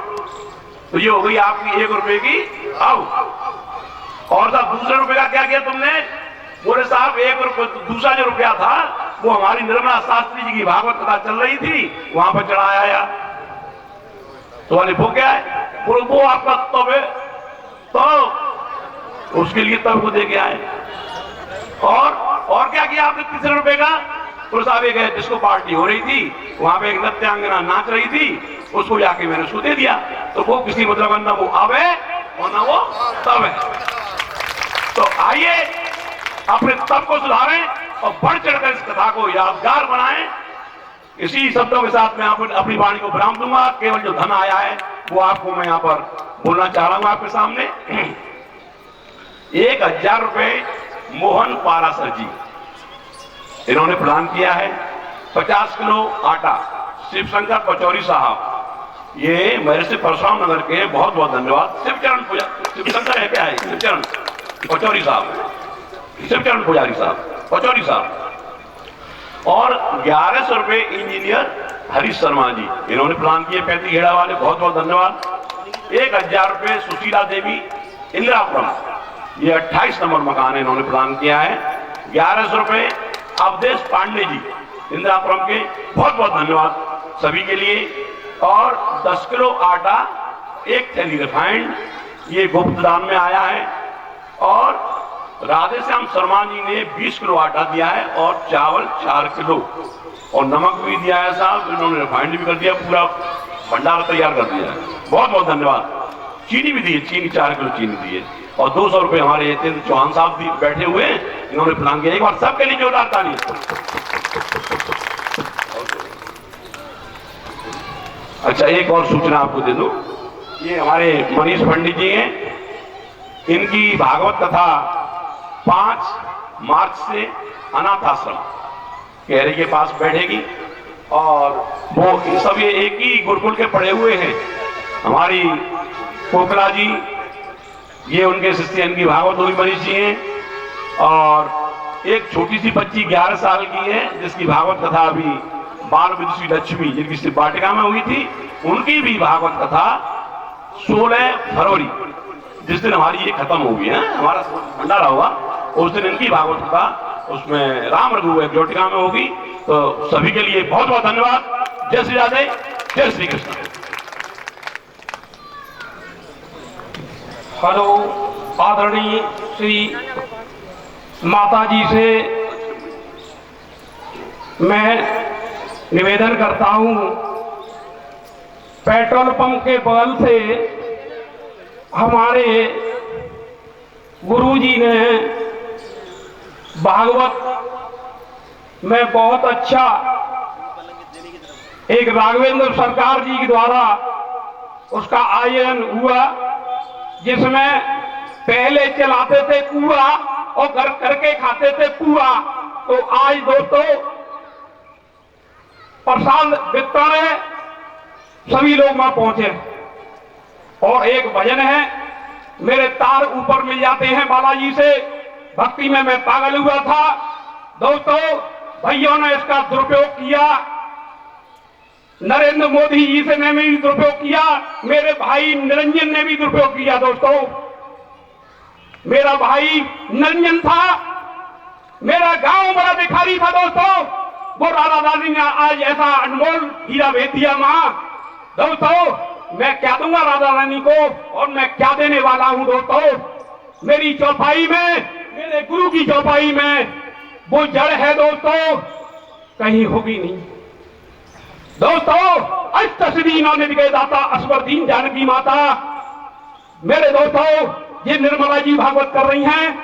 तो ये हो गई आपकी 1 रुपए की अब। और साहब दूसरे रुपए का क्या किया तुमने? बोले साहब 1 रुपए दूसरा जो रुपया था वो हमारी निर्मला शास्त्री जी की भागवत कथा चल रही थी, वहां पर चढ़ाया आया। तो वाले वो क्या है, वो आपका तब है, तो उसके लिए तब को दे के आए। और क्या किया आपने 30 रुपए का? तो साहब गए, जिसको पार्टी हो रही थी, वहां पे एक नृत्यांगना नाच रही थी, उसको जाके मैंने उसको दे दिया। तो वो किसी मतलब ना वो अब है और ना वो तब है। तो आइए अपने तब को सुधारें और बढ़ चढ़कर इस कथा को यादगार बनाएं। इसी शब्दों के साथ मैं अपनी वाणी को विराम दूंगा। केवल जो धन आया है वो आपको मैं यहाँ पर बोलना चाह रहा हूं आपके सामने। 1000 रुपए मोहन पारासर जी, इन्होंने प्रदान किया है। 50 किलो आटा शिवशंकर पचौरी साहब, ये मेरे से परशुराम नगर के, बहुत बहुत धन्यवाद। शिवचरण पूजा, शिवशंकर है क्या है, शिवचरण पचौरी साहब, शिवचरण पुजारी साहब, पचौरी साहब। और 1100 रुपए इंजीनियर हरीश शर्मा जी, इन्होंने प्रदान किए, 35 घेड़ा वाले, बहुत बहुत धन्यवाद। 1000 रुपए सुशीला देवी इंदिरापुरम, ये 28 नंबर मकान इन्होंने प्रदान किया है। 1100 रुपए अवधेश पांडे जी इंदिरापुरम के, बहुत बहुत धन्यवाद सभी के लिए। और 10 किलो आटा, 1 थैली रिफाइंड, ये गुप्त दान में आया है। और राधे श्याम शर्मा जी ने 20 किलो आटा दिया है और चावल 4 किलो और नमक भी दिया है साहब, इन्होंने रिफाइंड भी कर दिया, पूरा भंडारा तैयार कर दिया है, बहुत बहुत धन्यवाद। चीनी भी दी है, चीनी 4 किलो चीनी दी है। और 200 रुपए हमारे यतेंद्र चौहान साहब भी बैठे हुए हैं, इन्होंने प्रदान किया। एक बार सबके लिए जोरदार ताली। अच्छा, एक और सूचना आपको दे दूं, ये हमारे मनीष पंडित जी हैं, इनकी भागवत कथा 5 मार्च से अनाथ आश्रम केहरी के पास बैठेगी। और वो सब ये एक ही गुरुकुल के पढ़े हुए हैं। हमारी कोकला जी, ये उनके शिष्य, इनकी भागवत हुई मनीष जी हैं। और एक छोटी सी बच्ची 11 साल की है, जिसकी भागवत कथा अभी बाल विदुषी लक्ष्मी, जिनकी शिव वाटिका में हुई थी, उनकी भी भागवत कथा 16 फरवरी, जिस दिन हमारी ये खत्म होगी है, हमारा भंडारा होगा, उस दिन इनकी भागवत कथा उसमें राम रघु एक वाटिका में होगी। तो सभी के लिए बहुत बहुत धन्यवाद। जय श्री राधे, जय श्री कृष्ण। हेलो, आदरणीय श्री माता जी से मैं निवेदन करता हूं, पेट्रोल पंप के बगल से हमारे गुरुजी ने भागवत में बहुत अच्छा एक राघवेंद्र सरकार जी के द्वारा उसका आयोजन हुआ, जिसमें पहले चलाते थे कुआ और घर करके खाते थे पुआ। तो आज दोस्तों प्रसाद वितरण सभी लोग वहां पहुंचे। और एक भजन है, मेरे तार ऊपर मिल जाते हैं बालाजी से, भक्ति में मैं पागल हुआ था। दोस्तों, भाइयों ने इसका दुरुपयोग किया, नरेंद्र मोदी जी से ने भी दुरुपयोग किया, मेरे भाई निरंजन ने भी दुरुपयोग किया। दोस्तों, मेरा भाई निरंजन था, मेरा गांव बड़ा भिखारी था। दोस्तों, वो राधा रानी ने आज ऐसा अनमोल हीरा भेज दिया मां। दोस्तों, मैं क्या दूंगा राधा रानी को और मैं क्या देने वाला हूं। दोस्तों, मेरी चौपाई में, मेरे गुरु की चौपाई में वो जड़ है दोस्तों, कहीं होगी नहीं। दोस्तों, अष्टसिद्धीनों ने विजय दाता असवरदीन जानकी माता। मेरे दोस्तों, ये निर्मला जी भागवत कर रही हैं,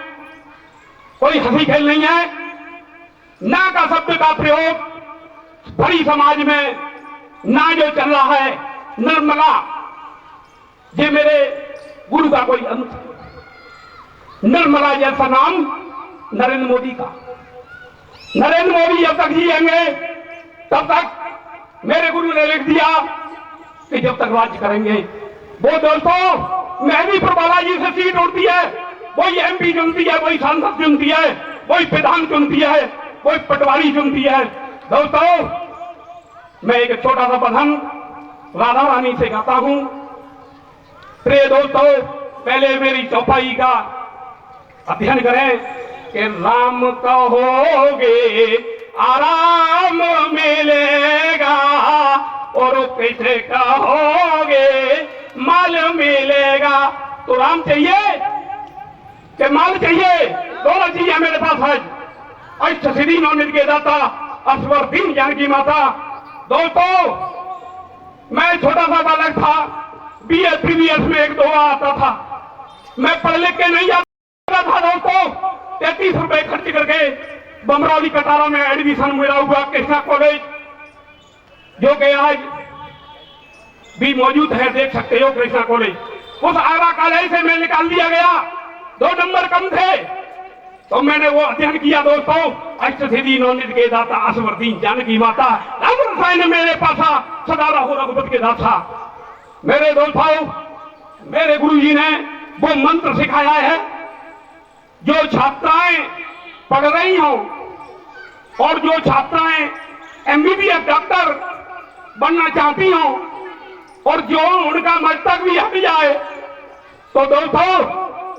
कोई हंसी खेल नहीं है। ना का शब्द का प्रयोग बड़ी समाज में ना जो चल रहा है, निर्मला, ये मेरे गुरु का कोई अंत। निर्मला जैसा नाम नरेंद्र मोदी का। नरेंद्र मोदी जब तक जिएंगे तब तक मेरे गुरु ने लिख दिया कि जब तक राज्य करेंगे। वो दोस्तों, मैं भी बालाजी से सीट उड़ती है, वही एमपी चुनती है, वही सांसद चुनती है, वही प्रधान चुनती है, वही पटवारी चुनती है। दोस्तों, मैं एक छोटा सा भजन राधा रानी से गाता हूं। प्रिय दोस्तों, पहले मेरी चौपाई का अध्ययन करें कि राम कहोगे आराम मिलेगा और पैसे कहोगे माल मिलेगा। तो राम चाहिए कि माल चाहिए? दोनों चीजें मेरे पास है। अष्ट सिद्धि नवनिधि के दाता असवर दीन जानकी माता। दोस्तों, मैं छोटा सा बालक था, BA प्रीवियस में 1-2 आता था। मैं पढ़ लिख के नहीं जाता था दोस्तों। 33 रुपए खर्च करके बमरौली कटारा में एडमिशन मेरा हुआ कृष्णा कॉलेज, जो कि आज भी मौजूद है, देख सकते हो कृष्णा कॉलेज। उस आगरा कॉलेज से मैं निकाल दिया गया, 2 नंबर कम थे, तो मैंने वो अध्ययन किया दोस्तों। अष्ट सिद्धि नवनिधि के दाता असवर दीन जानकी माता राम रसायन मेरे पासा सदा रहो रघुपति के दाता। मेरे दोस्तों, मेरे गुरुजी ने वो मंत्र सिखाया है, जो छात्राएं पढ़ रही हों और जो छात्राएं MBBS डॉक्टर बनना चाहती हों और जो उनका मस्तक भी हट जाए, तो दोस्तों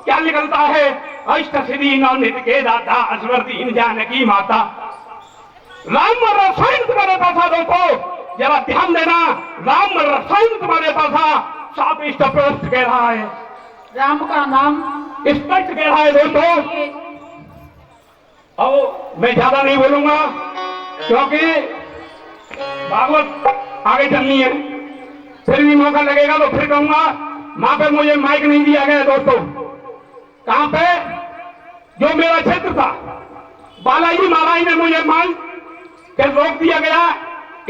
क्या निकलता है? अष्ट सिद्धि नवनिधि के दाता असवर दीन जानकी माता। राम रसायन तुम्हारे पास आ दोस्तों, जरा ध्यान देना। राम रसायन तुम्हारे पास आ, साफ स्पष्ट कह रहा है। राम का नाम स्पष्ट कह रहा है दोस्तों। अब मैं ज्यादा नहीं बोलूंगा क्योंकि भागवत आगे चलनी है। फिर भी मौका लगेगा तो फिर कहूंगा। वहां पे मुझे माइक नहीं दिया गया दोस्तों। कहां पे? जो मेरा क्षेत्र था, बालाजी महाराज ने मुझे माइक के रोक दिया गया,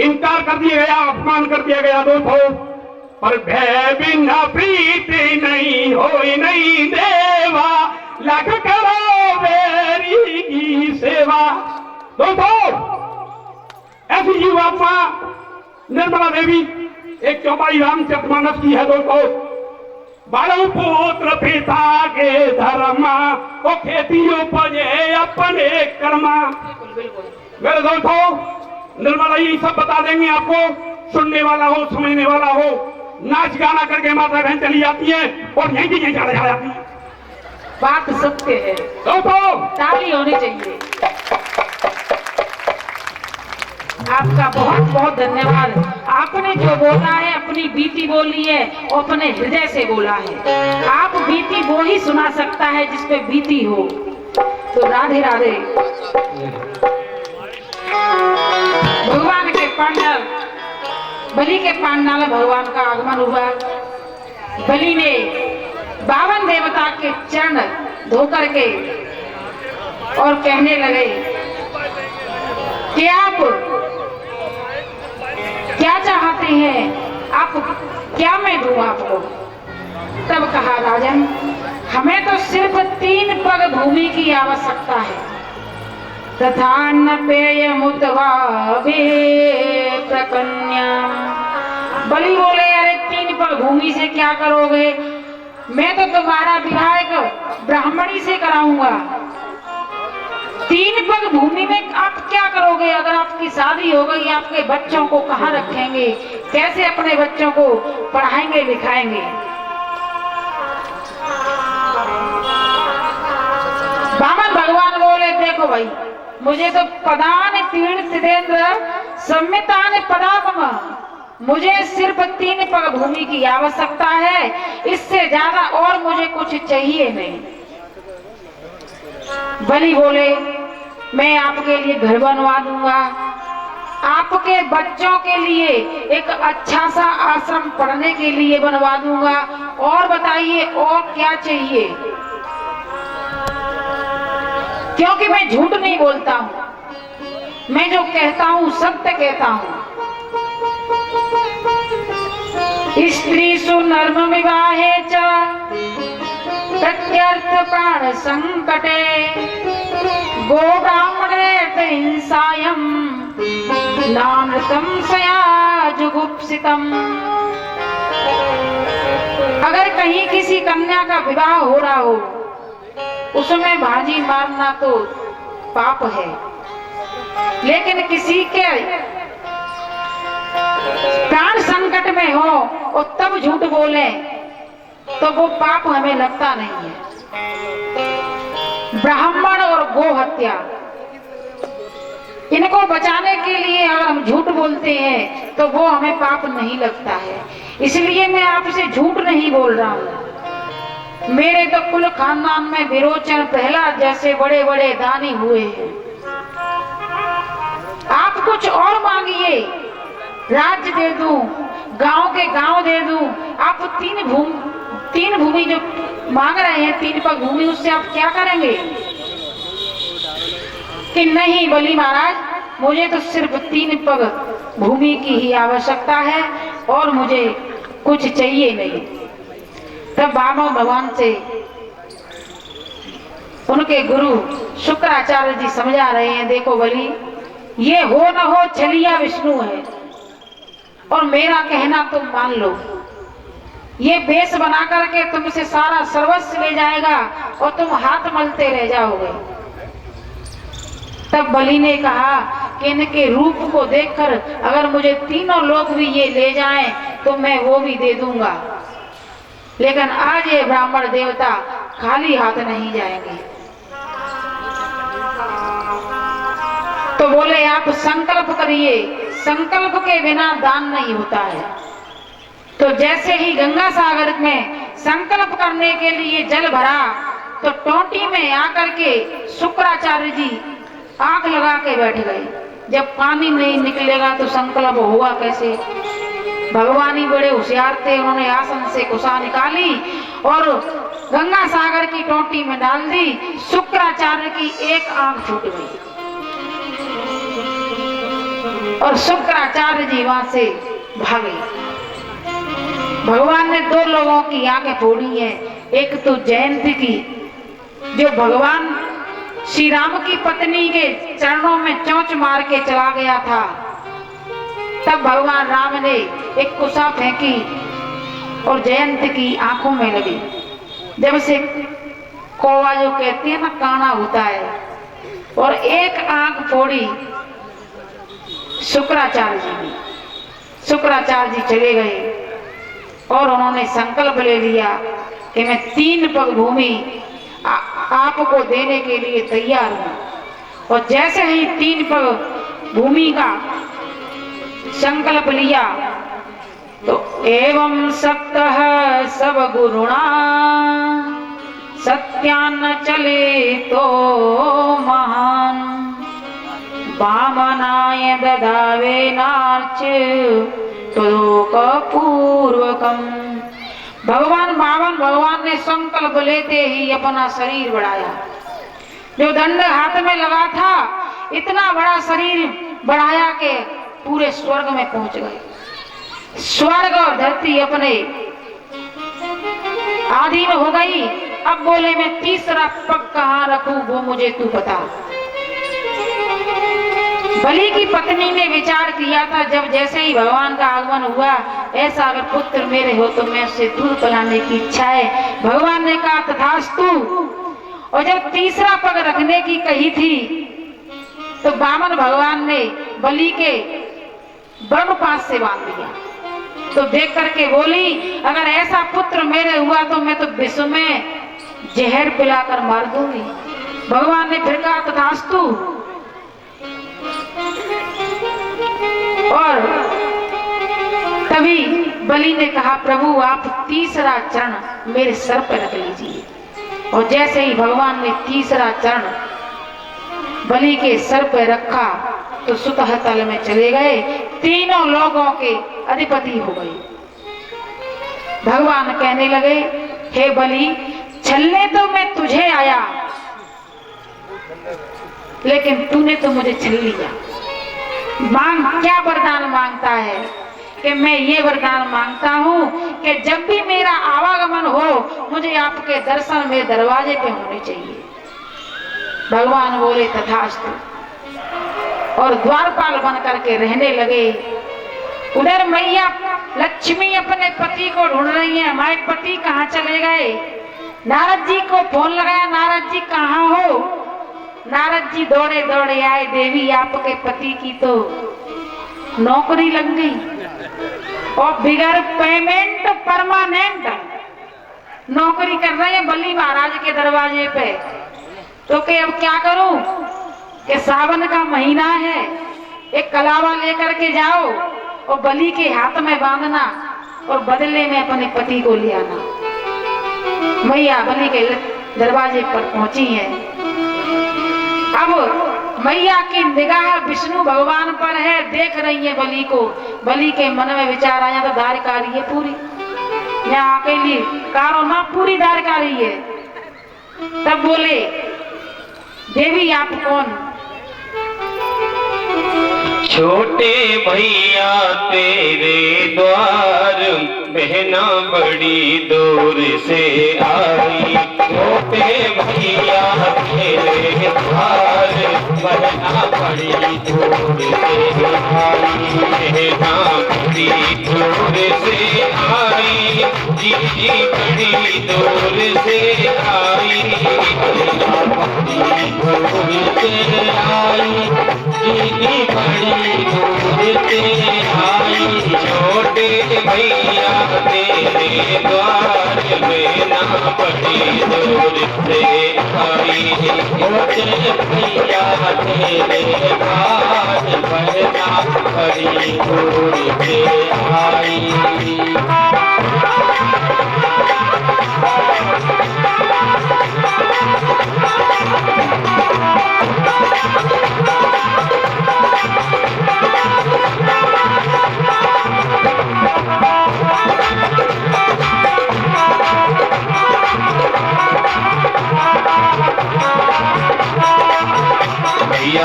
इनकार कर दिया गया, अपमान कर दिया गया दोस्तों। पर भय बिना प्रीति नहीं होई नहीं देवा, लख करो मेरी की सेवा। दोस्तों, ऐसी जीवात्मा निर्मला देवी एक चौपाई रामचरितमानस की है दोस्तों। बारह पुत्र पिता के धर्मा, वो खेती उपजे अपने कर्मा। मेरे दोस्तों, निर्मला जी सब बता देंगे आपको। सुनने वाला हो, समझने वाला हो, नाच गाना करके माता बहन चली जाती है और यहीं की यहीं चले जाती है। बात सत्य है दोस्तों, ताली होनी चाहिए। आपका बहुत बहुत धन्यवाद। आपने जो बोला है, अपनी बीती बोली है और अपने हृदय से बोला है। आप बीती वो ही सुना सकता है जिस पे बीती हो। तो राधे राधे। भगवान के पांडाल, बलि के पांडाल में भगवान का आगमन हुआ। बलि ने 52 देवता के चरण धो करके और कहने लगे कि आप क्या चाहते हैं, आप क्या मैं दूं आपको? तब कहा राजन, हमें तो सिर्फ 3 पग भूमि की आवश्यकता है। तथा न पेय मुतवा कन्या। बलि बोले, अरे 3 पग भूमि से क्या करोगे? मैं तो तुम्हारा विवाह एक ब्राह्मणी से कराऊंगा। 3 पग भूमि में आप क्या करोगे? अगर आपकी शादी हो गई, आपके बच्चों को कहाँ रखेंगे? कैसे अपने बच्चों को पढ़ाएंगे लिखाएंगे? वामन भगवान बोले, देखो भाई, मुझे तो पदान तीर्ण सिद्धेंद्र संमितान पदापम, मुझे सिर्फ 3 पग भूमि की आवश्यकता है, इससे ज्यादा और मुझे कुछ चाहिए नहीं। बलि बोले, मैं आपके लिए घर बनवा दूंगा, आपके बच्चों के लिए एक अच्छा सा आश्रम पढ़ने के लिए बनवा दूंगा, और बताइए और क्या चाहिए? क्योंकि मैं झूठ नहीं बोलता हूँ, मैं जो कहता हूँ सत्य कहता हूँ। स्त्री सुनर्म विवाहे च प्रत्यर्थ प्राण संकटे, गो ब्राह्मणे हिंसायम नामृतम सया जुगुप्सितम। अगर कहीं किसी कन्या का विवाह हो रहा हो, उसमें बाजी मारना तो पाप है, लेकिन किसी के प्राण संकट में हो और तब झूठ बोले तो वो पाप हमें लगता नहीं है। ब्राह्मण और गो हत्या इनको बचाने के लिए अगर हम झूठ बोलते हैं तो वो हमें पाप नहीं लगता है, इसलिए मैं आपसे झूठ नहीं बोल रहा हूँ। मेरे तो कुल खानदान में विरोचन प्रहलाद जैसे बड़े बड़े दानी हुए हैं। आप कुछ और मांगिए, राज्य दे दूं, गांव के गांव दे दूं। आप तीन भूमि जो मांग रहे हैं, 3 पग भूमि, उससे आप क्या करेंगे? कि नहीं बलि महाराज, मुझे तो सिर्फ 3 पग भूमि की ही आवश्यकता है और मुझे कुछ चाहिए नहीं। तब बामन भगवान से उनके गुरु शुक्राचार्य जी समझा रहे हैं, देखो बलि, ये हो न हो छलिया विष्णु है और मेरा कहना तुम मान लो। ये बेस बना करके तुमसे सारा सर्वस्व ले जाएगा और तुम हाथ मलते रह जाओगे। तब बलि ने कहा कि इनके रूप को देखकर अगर मुझे तीनों लोग भी ये ले जाएं तो मैं वो भी दे दूंगा, लेकिन आज ये ब्राह्मण देवता खाली हाथ नहीं जाएंगे। तो बोले आप संकल्प करिए, संकल्प के बिना दान नहीं होता है। तो जैसे ही गंगा सागर में संकल्प करने के लिए जल भरा तो टोंटी में आकर के शुक्राचार्य जी आंख लगा के बैठ गए। जब पानी नहीं निकलेगा तो संकल्प हुआ कैसे? भगवान ही बड़े होशियार थे, उन्होंने आसन से कुशा निकाली और गंगा सागर की टोंटी में डाल दी। शुक्राचार्य की एक आंख छूट गई और शुक्राचार्य जी वहां से भागे। भगवान ने 2 लोगों की आंखें फोड़ी है, एक तो जयंती की जो भगवान श्री राम की पत्नी के चरणों में चोंच मार के चला गया था। तब भगवान राम ने एक कुशा फेंकी और जयंती की आंखों में लगी। जब से कौवा जो कहते हैं ना काना होता है, और एक आंख फोड़ी शुक्राचार्य जी ने। शुक्राचार्य जी चले गए और उन्होंने संकल्प ले लिया कि मैं 3 पग भूमि आपको देने के लिए तैयार हूं। और जैसे ही 3 पग भूमि का संकल्प लिया तो एवं सप्तः सब गुरुणा सत्यान्न चले तो महान वामनाय ददावे नार्च तलोक पूर्वकम। भगवान ने संकल्प लेते ही अपना शरीर बढ़ाया। जो दंड हाथ में लगा था, इतना बड़ा शरीर बढ़ाया के पूरे स्वर्ग में पहुंच गए। स्वर्ग और धरती अपने अधीन हो गई। अब बोले मैं तीसरा पग कहाँ रखूं वो मुझे तू बता। बलि की पत्नी ने विचार किया था, जब जैसे ही भगवान का आगमन हुआ, ऐसा अगर पुत्र मेरे हो तो मैं उससे दूध पिलाने की इच्छा है। भगवान ने कहा तथास्तु। और जब तीसरा पग रखने की कही थी तो वामन भगवान ने बलि के ब्रह्मपाश से बांध दिया। तो देख करके बोली अगर ऐसा पुत्र मेरे हुआ तो मैं तो विश्व में जहर पिलाकर मार दूंगी। भगवान ने फिर कहा तथास्तु। और तभी बलि ने कहा प्रभु आप तीसरा चरण मेरे सर पर रख लीजिए। और जैसे ही भगवान ने तीसरा चरण बलि के सर पर रखा तो सुतह तल में चले गए। तीनों लोगों के अधिपति हो गए। भगवान कहने लगे हे बलि, छलने तो मैं तुझे आया, लेकिन तूने तो मुझे छल लिया। मांग क्या वरदान मांगता है? कि मैं ये वरदान मांगता हूँ कि जब भी मेरा आवागमन हो मुझे आपके दर्शन मेरे दरवाजे पे होने चाहिए। भगवान बोले तथास्तु। और द्वारपाल बन करके रहने लगे। उधर मैया लक्ष्मी अपने पति को ढूंढ रही है, हमारे पति कहाँ चले गए। नारद जी को फोन लगाया, नारद जी कहाँ हो। नारद जी दौड़े दौड़े आए, देवी आपके पति की तो नौकरी लग गई और बिगर पेमेंट परमानेंट नौकरी कर रहे हैं बलि महाराज के दरवाजे पे। तो के अब क्या करूं? कि सावन का महीना है, एक कलावा लेकर के जाओ और बलि के हाथ में बांधना और बदले में अपने पति को ले आना। मैया बलि के दरवाजे पर पहुंची है। अब मैया की निगाह विष्णु भगवान पर है, देख रही है बलि को। बलि के मन में विचार आया तो दारकारी है पूरी, यहाँ अकेली कारो ना पूरी दारकारी है। तब बोले, देवी आप कौन? छोटे भैया तेरे द्वार बहना बड़ी दूर से आई। छोटे भैया तेरे द्वार बहना बड़ी दूर से आई। बहना बड़ी दूर से आई। दीदी बड़ी दूर से आई। दीदी बड़ी दूर से आई। छोटे भैया तेरे द्वार बहना बड़ी दूर से आई। छोटे भैया तेरे द्वार बहना बड़ी दूर से आई।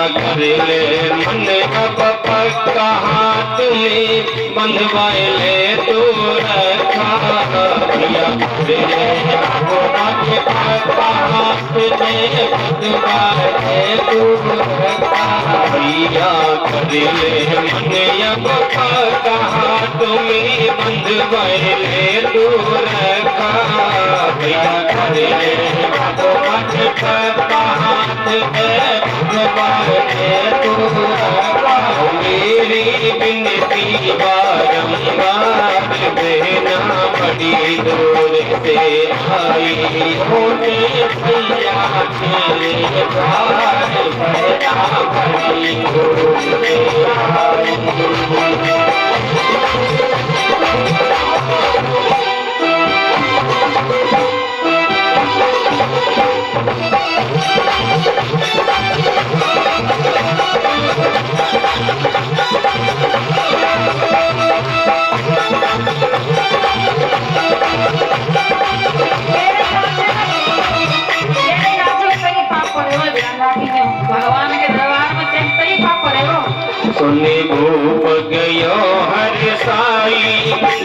कर ले मन अब पक्का हाथ में बंधवाए ले तो रखा। भैया कर ले पक्का हाथ में बंधवाए ले तो रखा। भैया कर ले मन अब पक्का हाथ में बंधवाए ले तो रखा। भैया कर ले पक्का हाथ में मेरी बिनती बारंबार बहना बड़ी दूर से आई। होने भैया तेरे द्वार बहना बड़ी दूर से आई। भगवान के दरबार में चलते ही पाप पड़ेगा। सुने भूप गयो हर साई।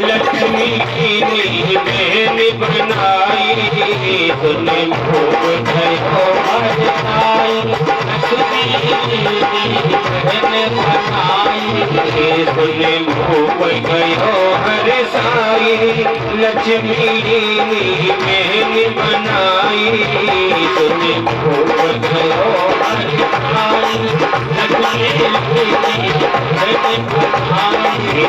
लक्ष्मी की नींद बहन बनाई। सुने भूप गयो हर साई। लक्ष्मी की नींद बहन बनाई। सुने भूप गयो हर साई। लक्ष्मी की नींद बहन बनाई। सुने भूप गयो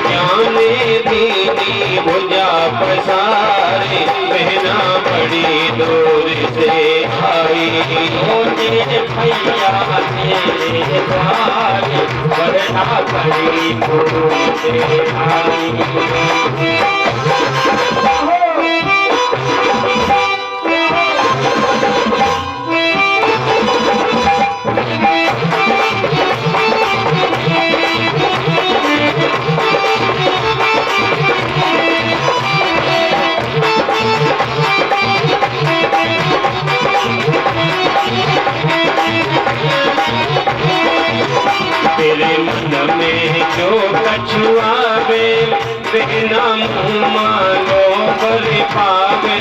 जाने दीदी भुजा पसारे बहना बड़ी दूर से आई। होने भैया तेरे द्वार बहना बड़ी दूर से आई। तेरे मन में जो कछुआवे बिना मुँह मानो बर पावे।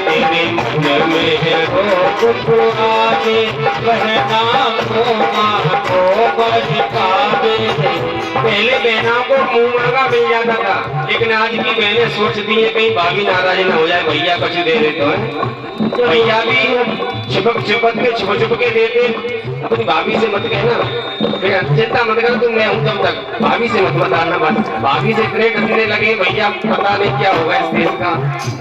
तेरे मन में हो कछुआवे बहना मुँह मानो बर पावे। पहले बहनों को मुंह मांगा मिल जाता था, लेकिन आज की बहनें सोचती हैं कहीं भाभी नाराज ना हो जाए, भैया कुछ दे देते हैं। भैया भी छुपक छुप के देते। अपनी भाभी से मत कहना, चिंता मत कर तुम, मैं हूं तब तक, भाभी से मत बताना। बस भाभी से इतने डरने लगे भैया, पता नहीं क्या होगा इस देश का।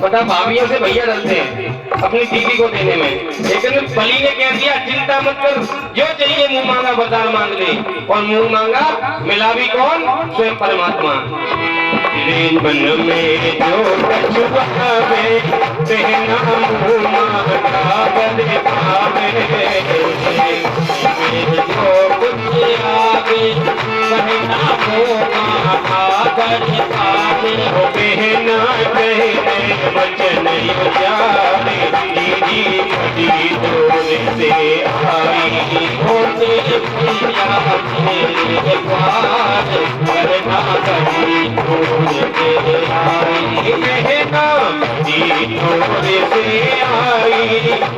पता भाभियों से भैया डरते हैं अपनी दीदी को देने में, लेकिन बलि ने कह दिया चिंता मत कर, जो चाहिए मुंह मांगा वरदान मांग ले। और मुंह मांगा मिला भी कौन? स्वयं परमात्मा। मन में जो कछुआवे कहना मुंह मांगा बदे पावे, जो कुछ आवे कहना मुंह मांगा बदे पावे। हो कहना कहने वचन जावे, दीदी बड़ी दूर से आई होते पिया मेरे पास, करना बड़ी दूर से आई। कहना दी दूर से आई,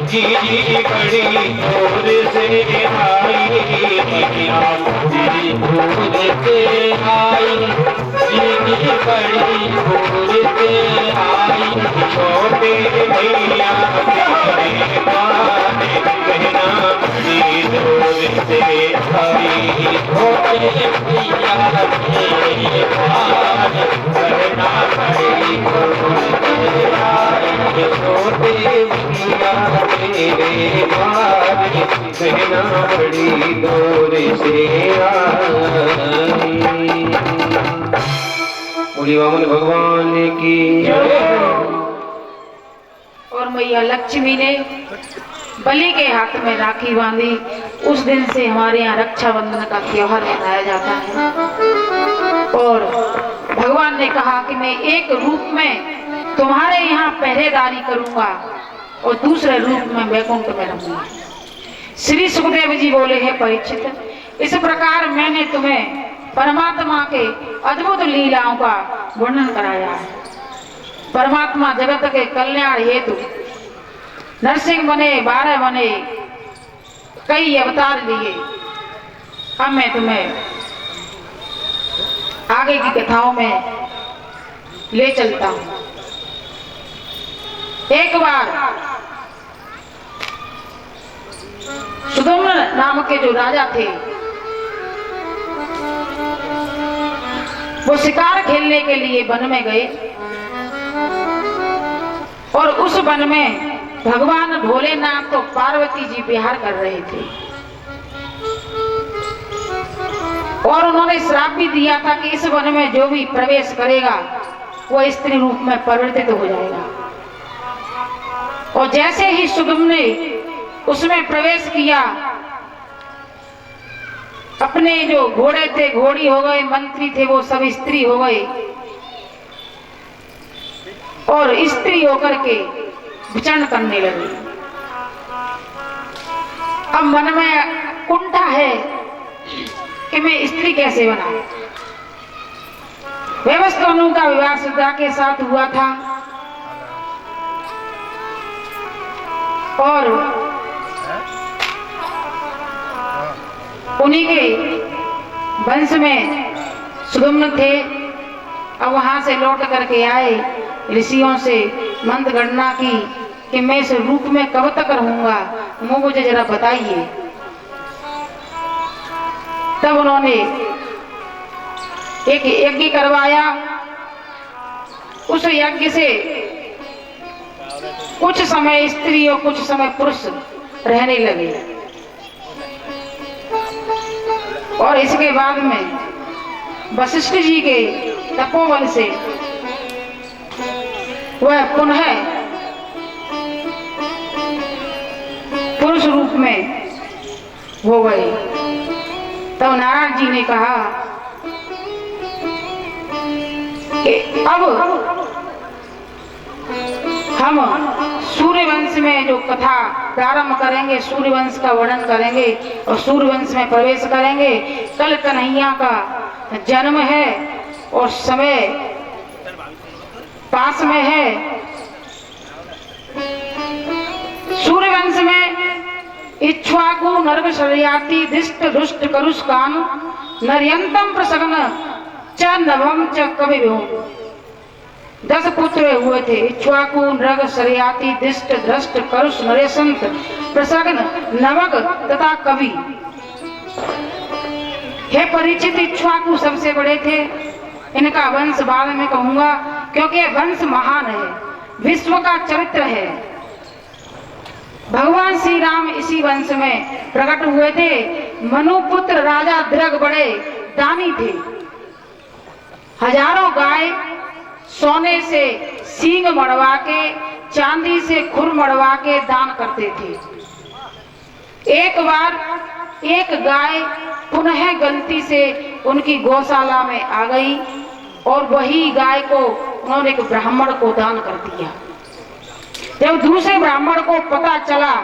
दीदी बड़ी दूर से आई, दीदी दूर से आई, दीदी बड़ी दूर से आई। छोटे भैया तेरे बारे कहना दी दूर से आई, छोटे भैया तेरे बारे कहना बड़ी दूर से आई। छोटे भैया तेरे बारे कहना बड़ी दूर से आई। बोली वामन भगवान की। और मैया लक्ष्मी ने बलि के हाथ में राखी बांधी। उस दिन से हमारे यहाँ रक्षाबंधन का त्योहार मनाया जाता है। और भगवान ने कहा कि मैं एक रूप में तुम्हारे यहाँ पहरेदारी करूंगा और दूसरे रूप में वैकुंठ में रहूंगा। श्री सुखदेव जी बोले, हैं परीक्षित, इस प्रकार मैंने तुम्हें परमात्मा के अद्भुत लीलाओं का वर्णन कराया है। परमात्मा जगत के कल्याण हेतु नरसिंह बने, 12 बने, कई अवतार लिए। अब मैं तुम्हें आगे की कथाओं में ले चलता हूं। एक बार सुदम्न नाम के जो राजा थे, वो शिकार खेलने के लिए वन में गए और उस वन में भगवान भोलेनाथ तो पार्वती जी विहार कर रहे थे। और उन्होंने श्राप भी दिया था कि इस वन में जो भी प्रवेश करेगा वो स्त्री रूप में परिवर्तित हो जाएगा। और जैसे ही सुगम ने उसमें प्रवेश किया, अपने जो घोड़े थे घोड़ी हो गए, मंत्री थे वो सब स्त्री हो गए और स्त्री होकर के विचरण करने लगे। अब मन में कुंठा है कि मैं स्त्री कैसे बना। व्यवस्थानु का विवाह सुधा के साथ हुआ था और उन्हीं के वंश में सुगम्न थे। अब वहां से लौट करके आए, ऋषियों से मंत्र गणना की कि मैं इस रूप में कब तक रहूंगा, मुझे जरा बताइए। तब उन्होंने एक यज्ञ करवाया। उस यज्ञ से कुछ समय स्त्री और कुछ समय पुरुष रहने लगे और इसके बाद में वशिष्ठ जी के तपोबल से वह पुनः पुरुष रूप में हो गए। तब नारायण जी ने कहा कि अब हम सूर्यवंश में जो कथा प्रारंभ करेंगे, सूर्यवंश का वर्णन करेंगे और सूर्यवंश में प्रवेश करेंगे। कल कन्हैया का जन्म है और समय पास में है। सूर्यवंश में इक्ष्वाकु नर्ग शर्याति दिष्ट दुष्ट करुष काम नर्यंतम प्रसगन च नभम च कवि 10 पुत्र हुए थे, इक्ष्वाकु, नृग, शर्याति, दिष्ट, धृष्ट, करुष, नरेशंत, प्रसगन, नवग तथा कवि। हे परीक्षित, इक्ष्वाकु सबसे बड़े थे। इनका वंश बाद में कहूंगा, क्योंकि यह वंश महान है, विश्व का चरित्र है। भगवान श्री राम इसी वंश में प्रकट हुए थे। मनुपुत्र राजा दृग बड़े दानी थे। हजारों गाय सोने से सींग मड़वा के, चांदी से खुर मड़वा के दान करते थे। एक बार एक गाय पुनः गलती से उनकी गौशाला में आ गई और वही गाय को उन्होंने एक ब्राह्मण को दान कर दिया। जब दूसरे ब्राह्मण को पता चला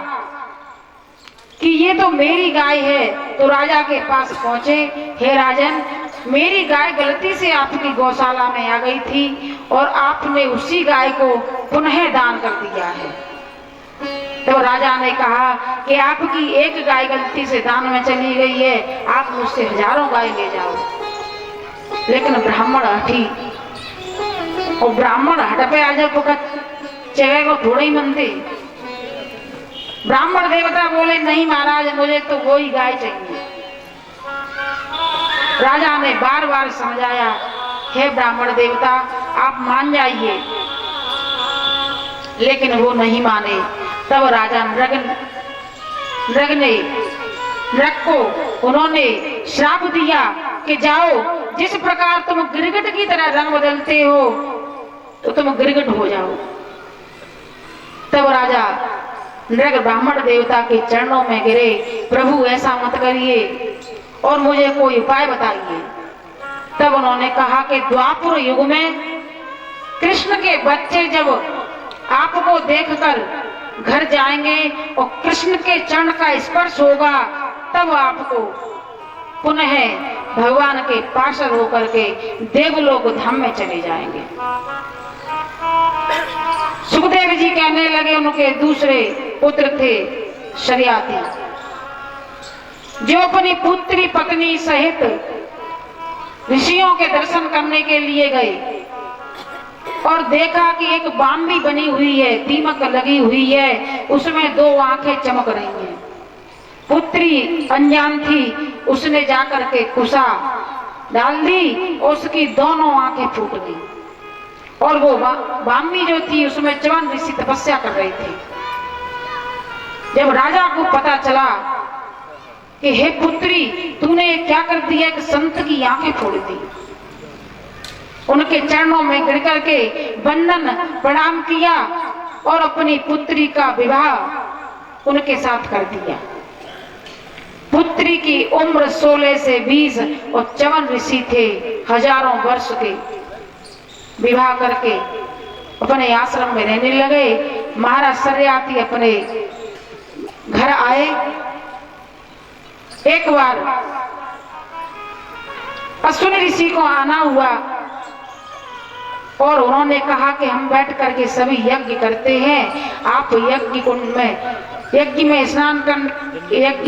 कि ये तो मेरी गाय है, तो राजा के पास पहुंचे। हे राजन, मेरी गाय गलती से आपकी गौशाला में आ गई थी और आपने उसी गाय को पुनः दान कर दिया है। तो राजा ने कहा कि आपकी एक गाय गलती से दान में चली गई है, आप मुझसे हजारों गाय ले जाओ। लेकिन ब्राह्मण हठी, और ब्राह्मण हट पे आ जाओ जगह को थोड़ा ही मनते। ब्राह्मण देवता बोले, नहीं महाराज, मुझे तो वो ही गाय चाहिए। राजा ने बार बार समझाया, हे ब्राह्मण देवता, आप मान जाइए, लेकिन वो नहीं माने। तब राजा नृग को उन्होंने श्राप दिया कि जाओ, जिस प्रकार तुम गिरगिट की तरह रंग बदलते हो तो तुम गिरगिट हो जाओ। तब राजा नृग ब्राह्मण देवता के चरणों में गिरे, प्रभु ऐसा मत करिए और मुझे कोई उपाय बताइए। तब उन्होंने कहा कि द्वापर युग में कृष्ण के बच्चे जब आपको देखकर घर जाएंगे और कृष्ण के चरण का स्पर्श होगा, तब आपको पुनः भगवान के पार्षद होकर के देवलोक धाम में चले जाएंगे। सुखदेव जी कहने लगे, उनके दूसरे पुत्र थे शर्याती, जो अपनी पुत्री पत्नी सहित ऋषियों के दर्शन करने के लिए गए और देखा कि एक बाम्बी बनी हुई है, दीमक लगी हुई है, उसमें 2 आंखें चमक रही हैं। पुत्री अनजान थी, उसने जाकर के कुशा डाल दी, उसकी दोनों आंखें फूट गई। और वो बाम्बी जो थी, उसमें च्यवन ऋषि तपस्या कर रहे थे। जब राजा को पता चला कि हे पुत्री, तूने क्या कर दिया, एक संत की आंखें फोड़ दी, उनके चरणों में गिर करके वंदन प्रणाम किया और अपनी पुत्री का विवाह उनके साथ कर दिया। पुत्री की उम्र 16 से 20 और च्यवन ऋषि थे, हजारों वर्ष के। विवाह करके अपने आश्रम में रहने लगे। महाराज शर्याती अपने घर आए। एक बार अश्विनी ऋषि को आना हुआ और उन्होंने कहा कि हम बैठ करके सभी यज्ञ करते हैं, आप यज्ञ कुंड में यज्ञ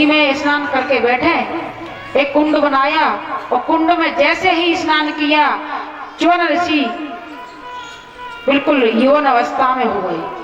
में स्नान करके बैठे। एक कुंड बनाया और कुंड में जैसे ही स्नान किया, च्यवन ऋषि बिल्कुल यौवन अवस्था में हो गए।